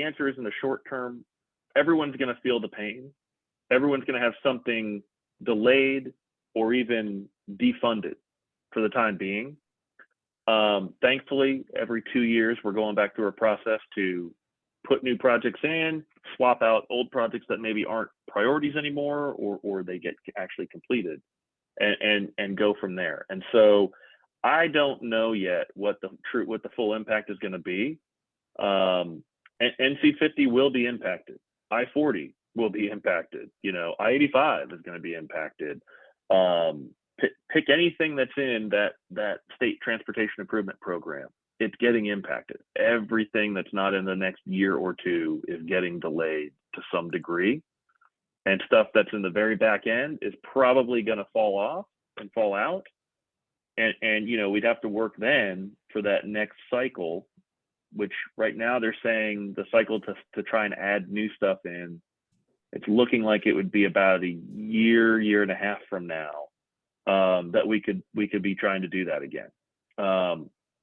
E: answer is in the short term, everyone's going to feel the pain. Everyone's going to have something delayed or even defunded for the time being. Thankfully, every 2 years, we're going back through a process to put new projects in, swap out old projects that maybe aren't priorities anymore, or they get actually completed, and go from there. And so I don't know yet what the full impact is going to be. NC 50 will be impacted. I-40 will be impacted. I-85 is going to be impacted. Pick anything that's in that state transportation improvement program. It's getting impacted. Everything that's not in the next year or two is getting delayed to some degree. And stuff that's in the very back end is probably going to fall off and fall out. And we'd have to work then for that next cycle, which right now they're saying the cycle to try and add new stuff in, it's looking like it would be about a year and a half from now that we could be trying to do that again.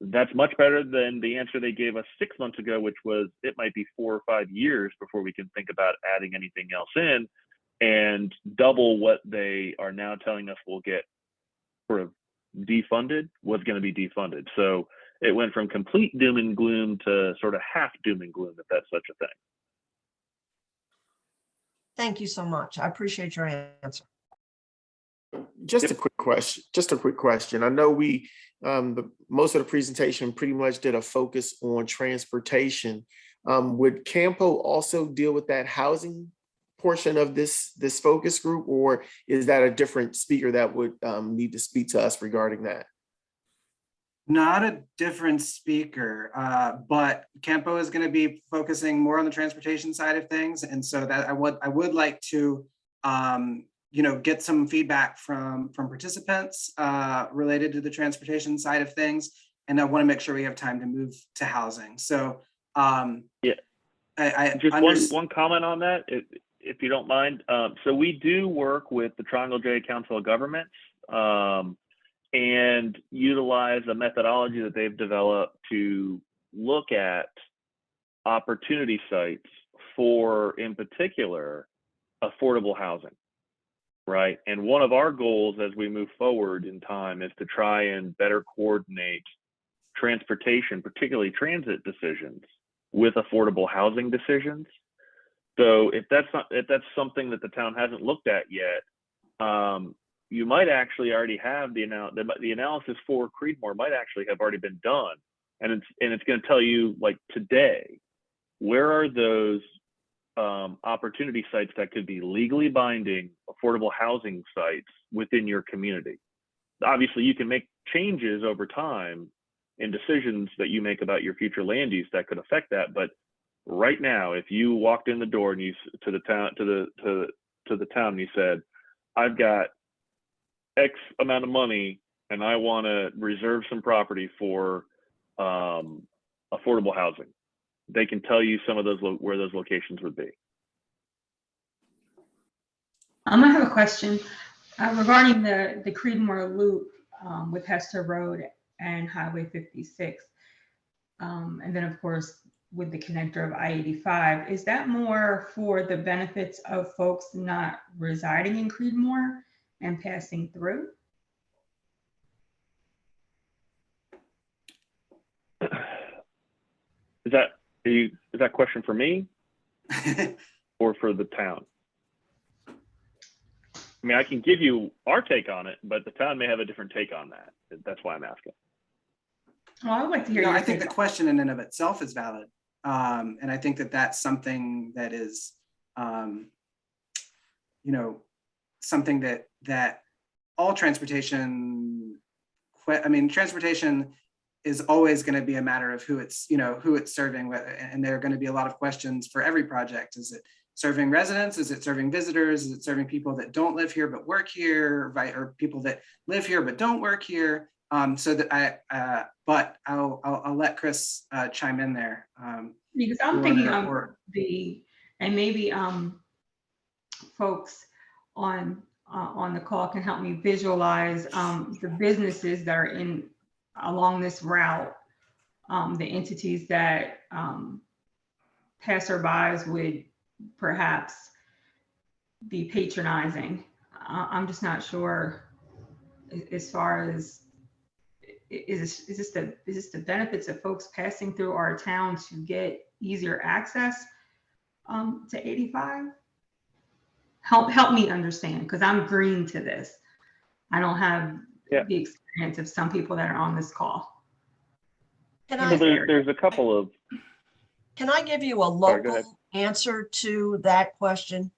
E: That's much better than the answer they gave us 6 months ago, which was it might be 4 or 5 years before we can think about adding anything else in, and double what they are now telling us will get sort of defunded was going to be defunded. So it went from complete doom and gloom to sort of half doom and gloom, if that's such a thing.
H: Thank you so much. I appreciate your answer.
F: Just a quick question. I know we, most of the presentation pretty much did a focus on transportation. Would Campo also deal with that housing portion of this focus group, or is that a different speaker that would need to speak to us regarding that?
A: Not a different speaker, but Campo is going to be focusing more on the transportation side of things. And so that I would like to, get some feedback from participants related to the transportation side of things. And I want to make sure we have time to move to housing. So
E: yeah,
A: I
E: just one comment on that, if you don't mind. So we do work with the Triangle J Council of Governments, and utilize a methodology that they've developed to look at opportunity sites for, in particular, affordable housing, right? And one of our goals as we move forward in time is to try and better coordinate transportation, particularly transit decisions, with affordable housing decisions. So if that's something that the town hasn't looked at yet, you might actually already have the analysis for Creedmoor might actually have already been done, and it's going to tell you, like, today, where are those opportunity sites that could be legally binding affordable housing sites within your community. Obviously, you can make changes over time in decisions that you make about your future land use that could affect that, but right now, if you walked in the door and you to the town and you said, I've got X amount of money and I want to reserve some property for affordable housing, they can tell you some of those where those locations would be.
J: I have a question regarding the Creedmoor Loop with Hester Road and Highway 56. And then, of course, with the connector of I-85, is that more for the benefits of folks not residing in Creedmoor and passing through?
E: Is that a question for me or for the town? I mean, I can give you our take on it, but the town may have a different take on that. That's why I'm asking.
J: Well, I'd like to hear.
A: I think the question in and of itself is valid. And I think that that's something that is, something that all transportation, transportation is always going to be a matter of who it's serving. And there are going to be a lot of questions for every project. Is it serving residents? Is it serving visitors? Is it serving people that don't live here but work here, right? Or people that live here but don't work here? But I'll let Chris chime in there.
J: Because I'm thinking of and maybe folks on the call can help me visualize the businesses that are along this route, the entities that passerbys would perhaps be patronizing. I'm just not sure as far as is this the benefits of folks passing through our town to get easier access to 85? Help me understand, because I'm green to this. I don't have the experience of some people that are on this call.
E: There's a couple of.
H: Can I give you a local answer to that question?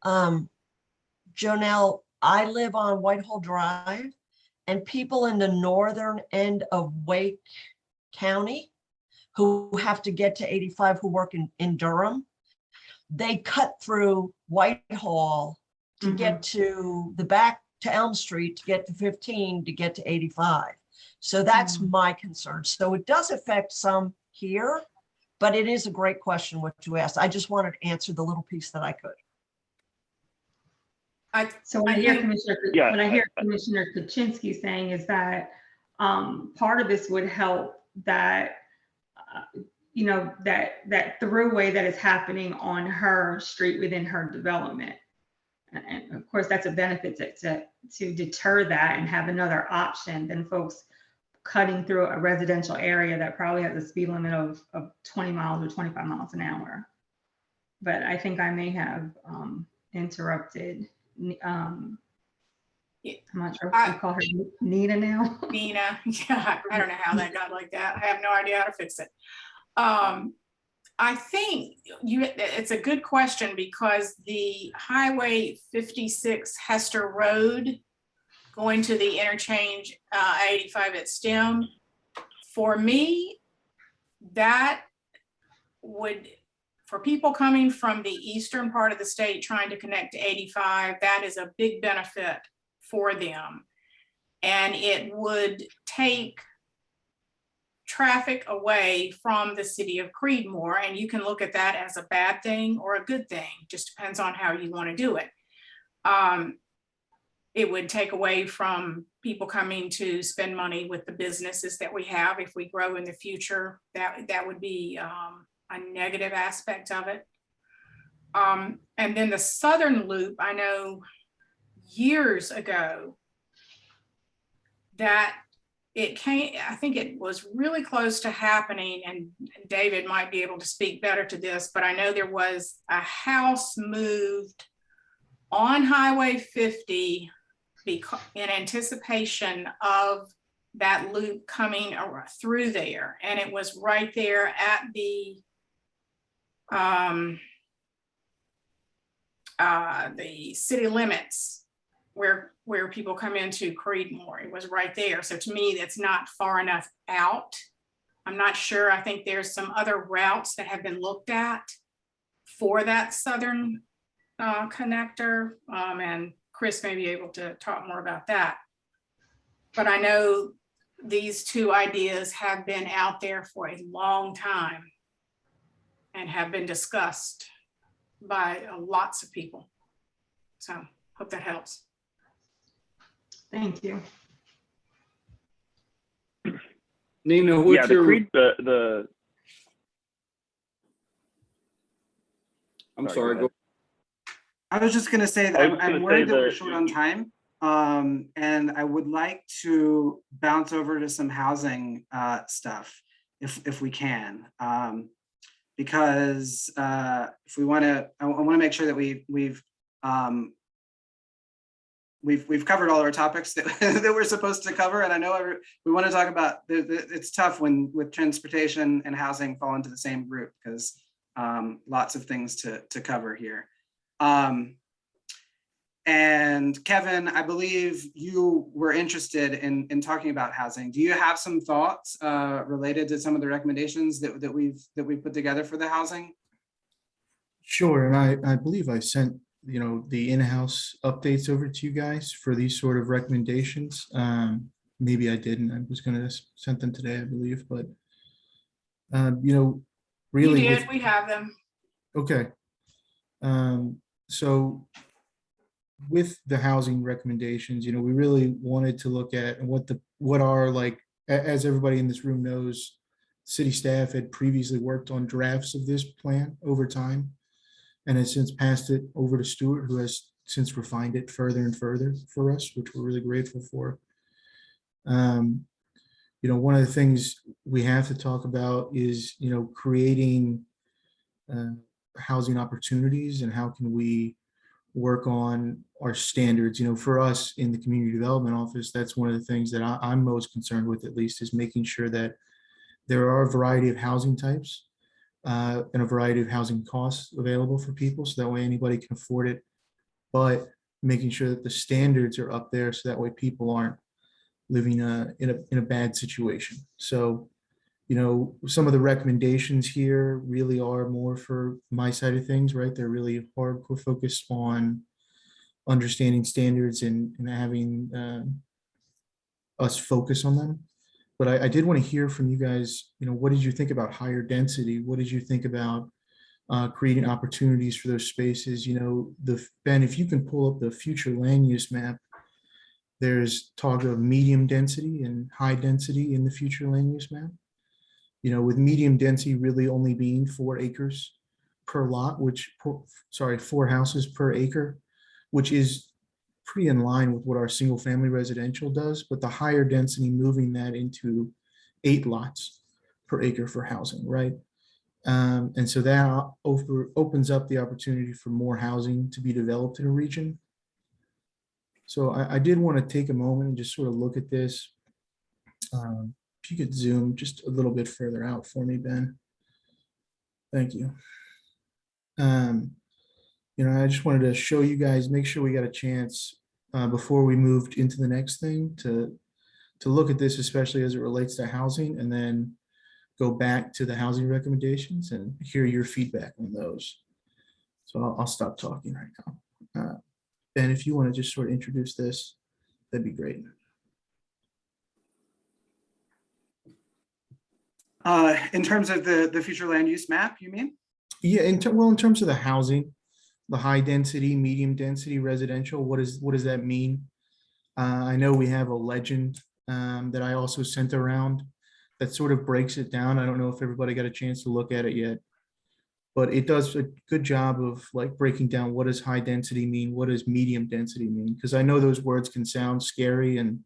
H: Jonelle, I live on Whitehall Drive, and people in the northern end of Wake County who have to get to 85 who work in Durham, they cut through Whitehall to get to the back to Elm Street, to get to 15, to get to 85. So that's my concern. So it does affect some here, but it is a great question what you asked. I just wanted to answer the little piece that I could.
J: So what I hear Commissioner Kuczynski saying is that part of this would help that, that throughway that is happening on her street within her development. And of course, that's a benefit to deter that and have another option than folks cutting through a residential area that probably has a speed limit of 20 miles or 25 miles an hour. But I think I may have interrupted. I'm not sure if we call her Nina now.
C: Nina, yeah, I don't know how that got like that. I have no idea how to fix it. I think it's a good question because the Highway 56 Hester Road going to the interchange 85 at STEM, for me, that would, for people coming from the eastern part of the state trying to connect to 85, that is a big benefit for them. And it would take traffic away from the city of Creedmoor, and you can look at that as a bad thing or a good thing, just depends on how you want to do it. It would take away from people coming to spend money with the businesses that we have. If we grow in the future, that would be a negative aspect of it. And then the southern loop, I know years ago that it came, I think it was really close to happening, and David might be able to speak better to this, but I know there was a house moved on Highway 50 in anticipation of that loop coming through there. And it was right there at the city limits where people come into Creedmoor. It was right there. So to me, that's not far enough out. I'm not sure. I think there's some other routes that have been looked at for that southern connector. And Chris may be able to talk more about that. But I know these two ideas have been out there for a long time and have been discussed by lots of people. So hope that helps.
J: Thank you.
B: Nina, what's
E: Yeah, the
B: your,
E: Creed, the
B: I'm
E: Sorry,
B: sorry,
E: go
B: go.
A: I was just gonna say that
E: I was
A: I'm
E: gonna
A: worried
E: say
A: that we're
E: that-
A: short on time. And I would like to bounce over to some housing stuff if we can. Because if we wanna, I wanna make sure that we've covered all our topics that, that we're supposed to cover. And I know we want to talk about, it's tough when with transportation and housing fall into the same group because lots of things to cover here. And Kevin, I believe you were interested in talking about housing. Do you have some thoughts related to some of the recommendations that we've put together for the housing?
G: Sure, and I believe I sent, the in-house updates over to you guys for these sort of recommendations. Maybe I didn't. I was gonna send them today, I believe, but really.
C: You did, we have them.
G: Okay. So with the housing recommendations, we really wanted to look at what are like, as everybody in this room knows, city staff had previously worked on drafts of this plan over time and has since passed it over to Stuart, who has since refined it further and further for us, which we're really grateful for. One of the things we have to talk about is, creating housing opportunities and how can we work on our standards. For us in the community development office, that's one of the things that I'm most concerned with, at least, is making sure that there are a variety of housing types and a variety of housing costs available for people, so that way anybody can afford it, but making sure that the standards are up there so that way people aren't living in a bad situation. So, some of the recommendations here really are more for my side of things, right? They're really hardcore focused on understanding standards and having us focus on them. But I did want to hear from you guys, what did you think about higher density? What did you think about creating opportunities for those spaces? Ben, if you can pull up the future land use map, There's talk of medium density and high density in the future land use map. You know, with medium density really only being 4 acres per lot, sorry, 4 houses per acre, which is pretty in line with what our single family residential does, but the higher density moving that into 8 lots per acre for housing, right? And so that opens up the opportunity for more housing to be developed in a region. So I did want to take a moment and just sort of look at this. If you could zoom just a little bit further out for me, Ben. Thank you. You know, I just wanted to show you guys, make sure we got a chance before we moved into the next thing to look at this, especially as it relates to housing, and then go back to the housing recommendations and hear your feedback on those. So I'll stop talking right now. Ben, if you want to just sort of introduce this, that'd be great.
A: In terms of the future land use map, you mean?
G: Yeah, in terms of the housing, the high density, medium density residential, what does that mean? I know we have a legend that I also sent around that sort of breaks it down. I don't know if everybody got a chance to look at it yet, but it does a good job of like breaking down what does high density mean, what does medium density mean? Because I know those words can sound scary and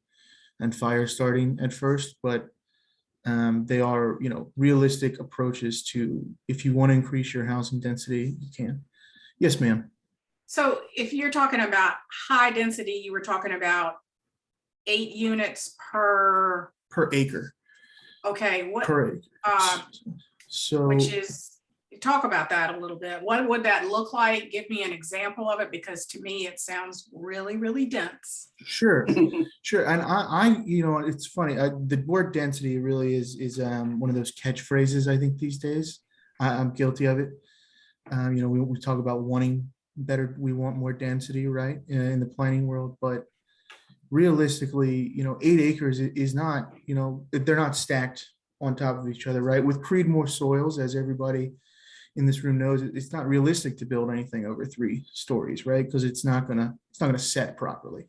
G: fire starting at first, but they are, you know, realistic approaches to if you want to increase your housing density, you can. Yes, ma'am.
C: So if you're talking about high density, you were talking about 8 units per
G: acre.
C: Okay, what
G: Per acre. So
C: which is, talk about that a little bit. What would that look like? Give me an example of it, because to me it sounds really, really dense.
G: sure, sure. And I, you know, it's funny. The word density really is one of those catchphrases I think these days. I'm guilty of it. You know, we talk about wanting better. We want more density, right, in the planning world, but realistically, you know, 8 acres is not, you know, they're not stacked on top of each other, right? With Creedmoor soils, as everybody in this room knows, it's not realistic to build anything over 3 stories, right? Because it's not gonna set properly.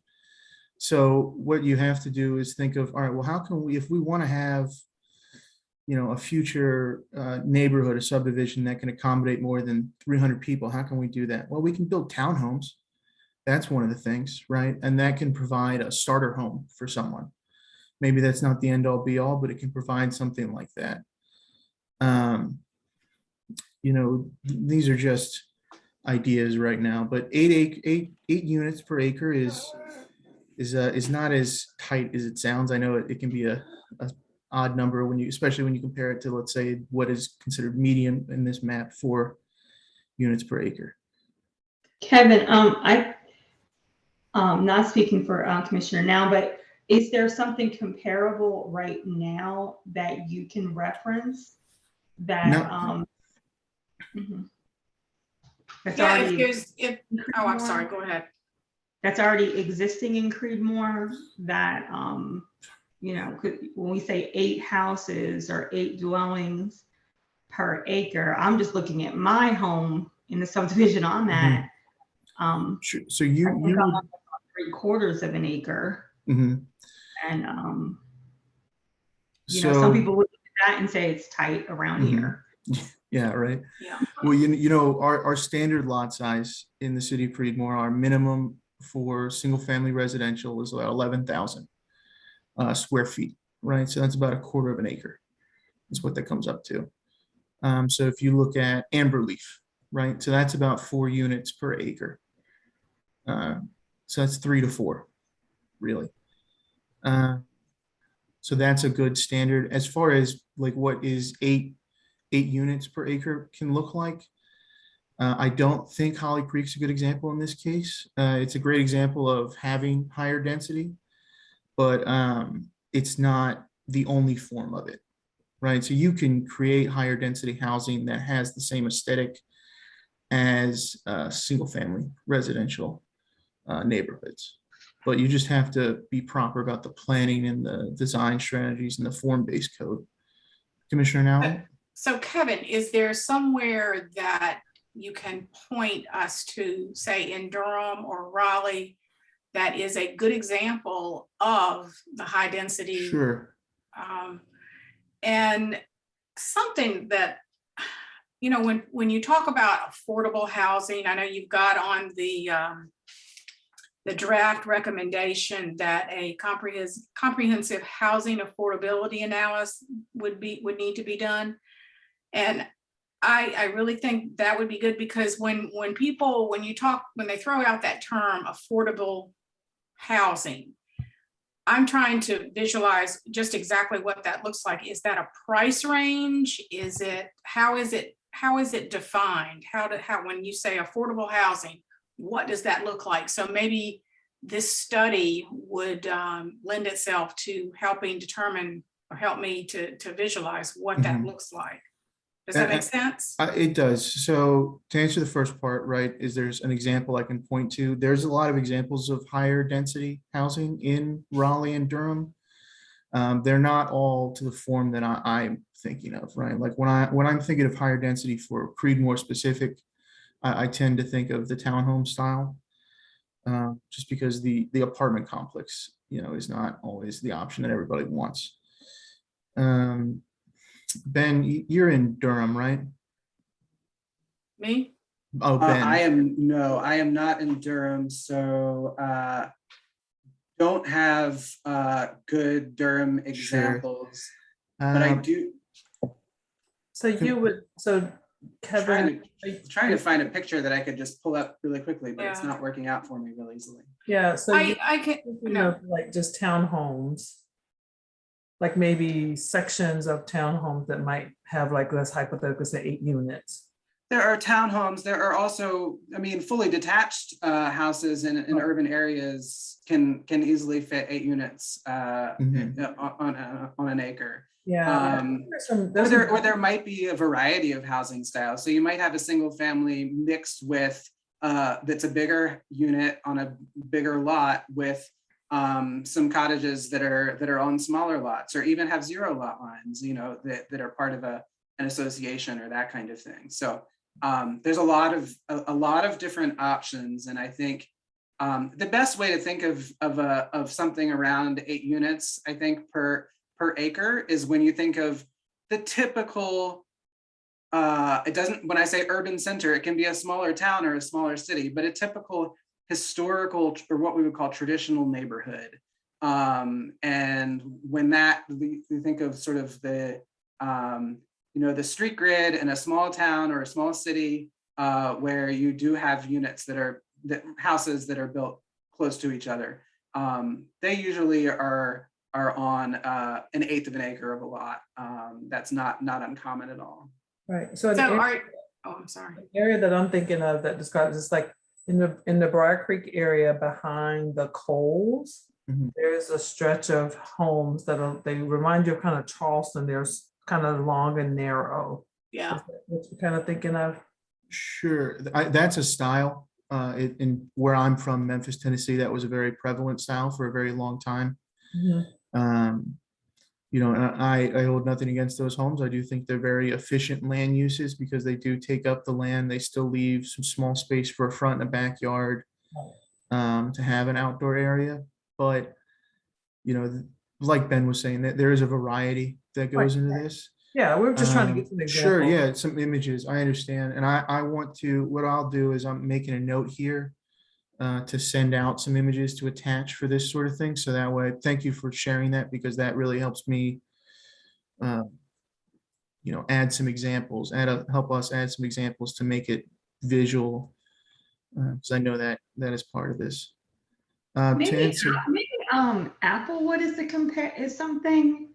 G: So what you have to do is think of, all right, well, how can we, if we want to have, you know, a future neighborhood, a subdivision that can accommodate more than 300 people, how can we do that? Well, we can build townhomes. That's one of the things, right? And that can provide a starter home for someone. Maybe that's not the end all be all, but it can provide something like that. You know, these are just ideas right now, but 8 units per acre is not as tight as it sounds. I know it can be a odd number when you, especially when you compare it to, let's say, what is considered medium in this map, 4 units per acre.
J: Kevin, not speaking for Commissioner now, but is there something comparable right now that you can reference that?
G: No.
J: That's
C: Yeah,
J: already,
C: oh, I'm sorry, go ahead.
J: that's already existing in Creedmoor that, you know, when we say 8 houses or 8 dwellings per acre, I'm just looking at my home in the subdivision I'm at.
G: Sure. So you
J: I'm
G: would,
J: on 3/4 of an acre. And, you know, some people would look at that and say it's tight around here.
G: Yeah, right.
C: Yeah.
G: Well, you know, our standard lot size in the city of Creedmoor, our minimum for single family residential is about 11,000 square feet, right? So that's about 1/4 of an acre. Is what that comes up to. So if you look at Amberleaf, right? So that's about 4 units per acre. So that's 3 to 4, really. So that's a good standard. As far as like what is 8 units per acre can look like, I don't think Holly Creek's a good example in this case. It's a great example of having higher density, but it's not the only form of it, right? So you can create higher density housing that has the same aesthetic as single family residential neighborhoods. But you just have to be proper about the planning and the design strategies and the form-based code. Commissioner Nowell?
C: So Kevin, is there somewhere that you can point us to, say in Durham or Raleigh, that is a good example of the high density.
G: Sure.
C: And something that, you know, when you talk about affordable housing, I know you've got on the draft recommendation that a comprehensive housing affordability analysis would need to be done. And I really think that would be good, because when they throw out that term affordable housing, I'm trying to visualize just exactly what that looks like. Is that a price range? How is it defined? When you say affordable housing, what does that look like? So maybe this study would lend itself to helping determine, or help me to visualize what that looks like. Does that make sense?
G: It does. So to answer the first part, right, is there's an example I can point to. There's a lot of examples of higher density housing in Raleigh and Durham. They're not all to the form that I'm thinking of, right? Like when I'm thinking of higher density for Creedmoor specific, I tend to think of the townhome style, just because the apartment complex, is not always the option that everybody wants. Ben, you're in Durham, right?
C: Me?
G: Oh, Ben.
A: I am not in Durham, so don't have good Durham examples, but I do.
D: So Kevin.
A: Trying to find a picture that I could just pull up really quickly, but it's
C: Yeah.
A: not working out for me really easily.
D: Yeah, so
C: I can, no.
D: like just townhomes, like maybe sections of townhomes that might have, like, let's hypothetically say 8 units.
A: There are townhomes. There are also, fully detached houses in urban areas can easily fit 8 units on an acre.
D: Yeah.
A: Or there might be a variety of housing styles. So you might have a single family mixed with that's a bigger unit on a bigger lot with some cottages that are on smaller lots, or even have 0 lot lines, that are part of an association or that kind of thing. So there's a lot of different options, and I think the best way to think of something around 8 units, I think per acre, is when you think of the typical. When I say urban center, it can be a smaller town or a smaller city, but a typical historical, or what we would call traditional neighborhood. And when we think of sort of the street grid in a small town or a small city, where you do have units houses that are built close to each other. They usually are on an eighth of an acre of a lot. That's not uncommon at all.
D: Right. So
C: I'm sorry.
D: The area that I'm thinking of that describes is like in the Briar Creek area behind the Coles. There's a stretch of homes they remind you of kind of Charleston. There's kind of long and narrow.
C: Yeah.
D: What you're kind of thinking of?
G: Sure. That's a style. In where I'm from, Memphis, Tennessee, that was a very prevalent style for a very long time. And I hold nothing against those homes. I do think they're very efficient land uses because they do take up the land. They still leave some small space for a front and a backyard to have an outdoor area. But, like Ben was saying, that there is a variety that goes into this.
D: Yeah, we were just trying to get some examples.
G: Sure, yeah, some images. I understand. And what I'll do is I'm making a note here to send out some images to attach for this sort of thing. So that way, thank you for sharing that, because that really helps me, add some examples, help us add some examples to make it visual. Because I know that is part of this.
J: Maybe Applewood is something.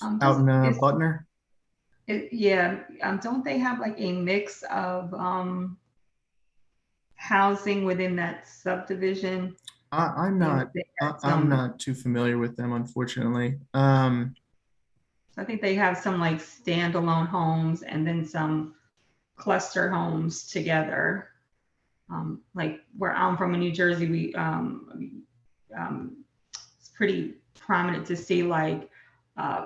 G: Out in Butner?
J: Don't they have like a mix of housing within that subdivision?
G: I'm not too familiar with them, unfortunately.
J: I think they have some like standalone homes and then some cluster homes together. Like where I'm from in New Jersey, it's pretty prominent to see like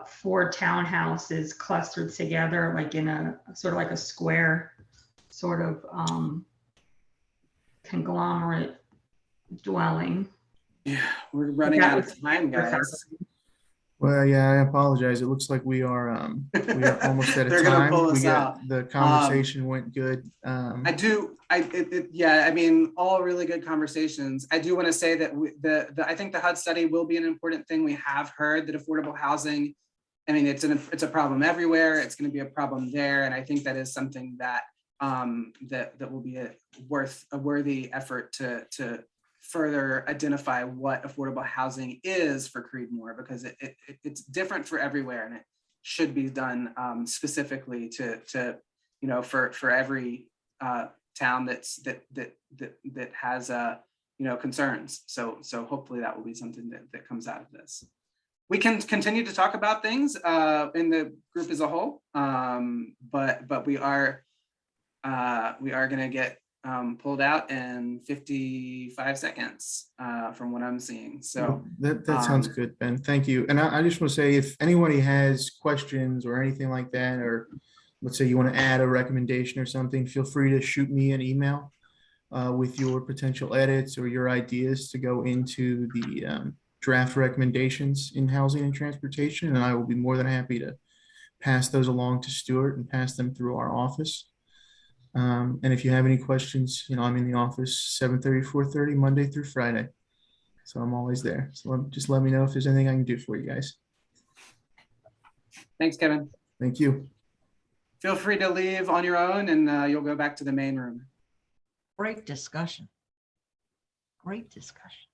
J: 4 townhouses clustered together, like in a sort of like a square sort of conglomerate dwelling.
A: Yeah, we're running out of time, guys.
G: Well, yeah, I apologize. It looks like we are almost out of
A: They're gonna
G: time.
A: pull
G: We
A: us
G: got,
A: out.
G: the conversation went good.
A: Yeah, I mean, all really good conversations. I do want to say that I think the HUD study will be an important thing. We have heard that affordable housing, I mean, it's a problem everywhere. It's going to be a problem there. And I think that is something that that will be a worthy effort to further identify what affordable housing is for Creedmoor, because it's different for everywhere, and it should be done specifically to for every town that has concerns. So hopefully that will be something that comes out of this. We can continue to talk about things in the group as a whole, but we are going to get pulled out in 55 seconds from what I'm seeing. So
G: that sounds good, Ben. Thank you. And I just want to say, if anybody has questions or anything like that, or let's say you want to add a recommendation or something, feel free to shoot me an email with your potential edits or your ideas to go into the draft recommendations in housing and transportation. And I will be more than happy to pass those along to Stuart and pass them through our office. And if you have any questions, I'm in the office 7:30, 4:30, Monday through Friday. So I'm always there. So just let me know if there's anything I can do for you guys.
A: thanks, Kevin.
G: Thank you.
A: Feel free to leave on your own, and you'll go back to the main room.
H: Great discussion. Great discussion.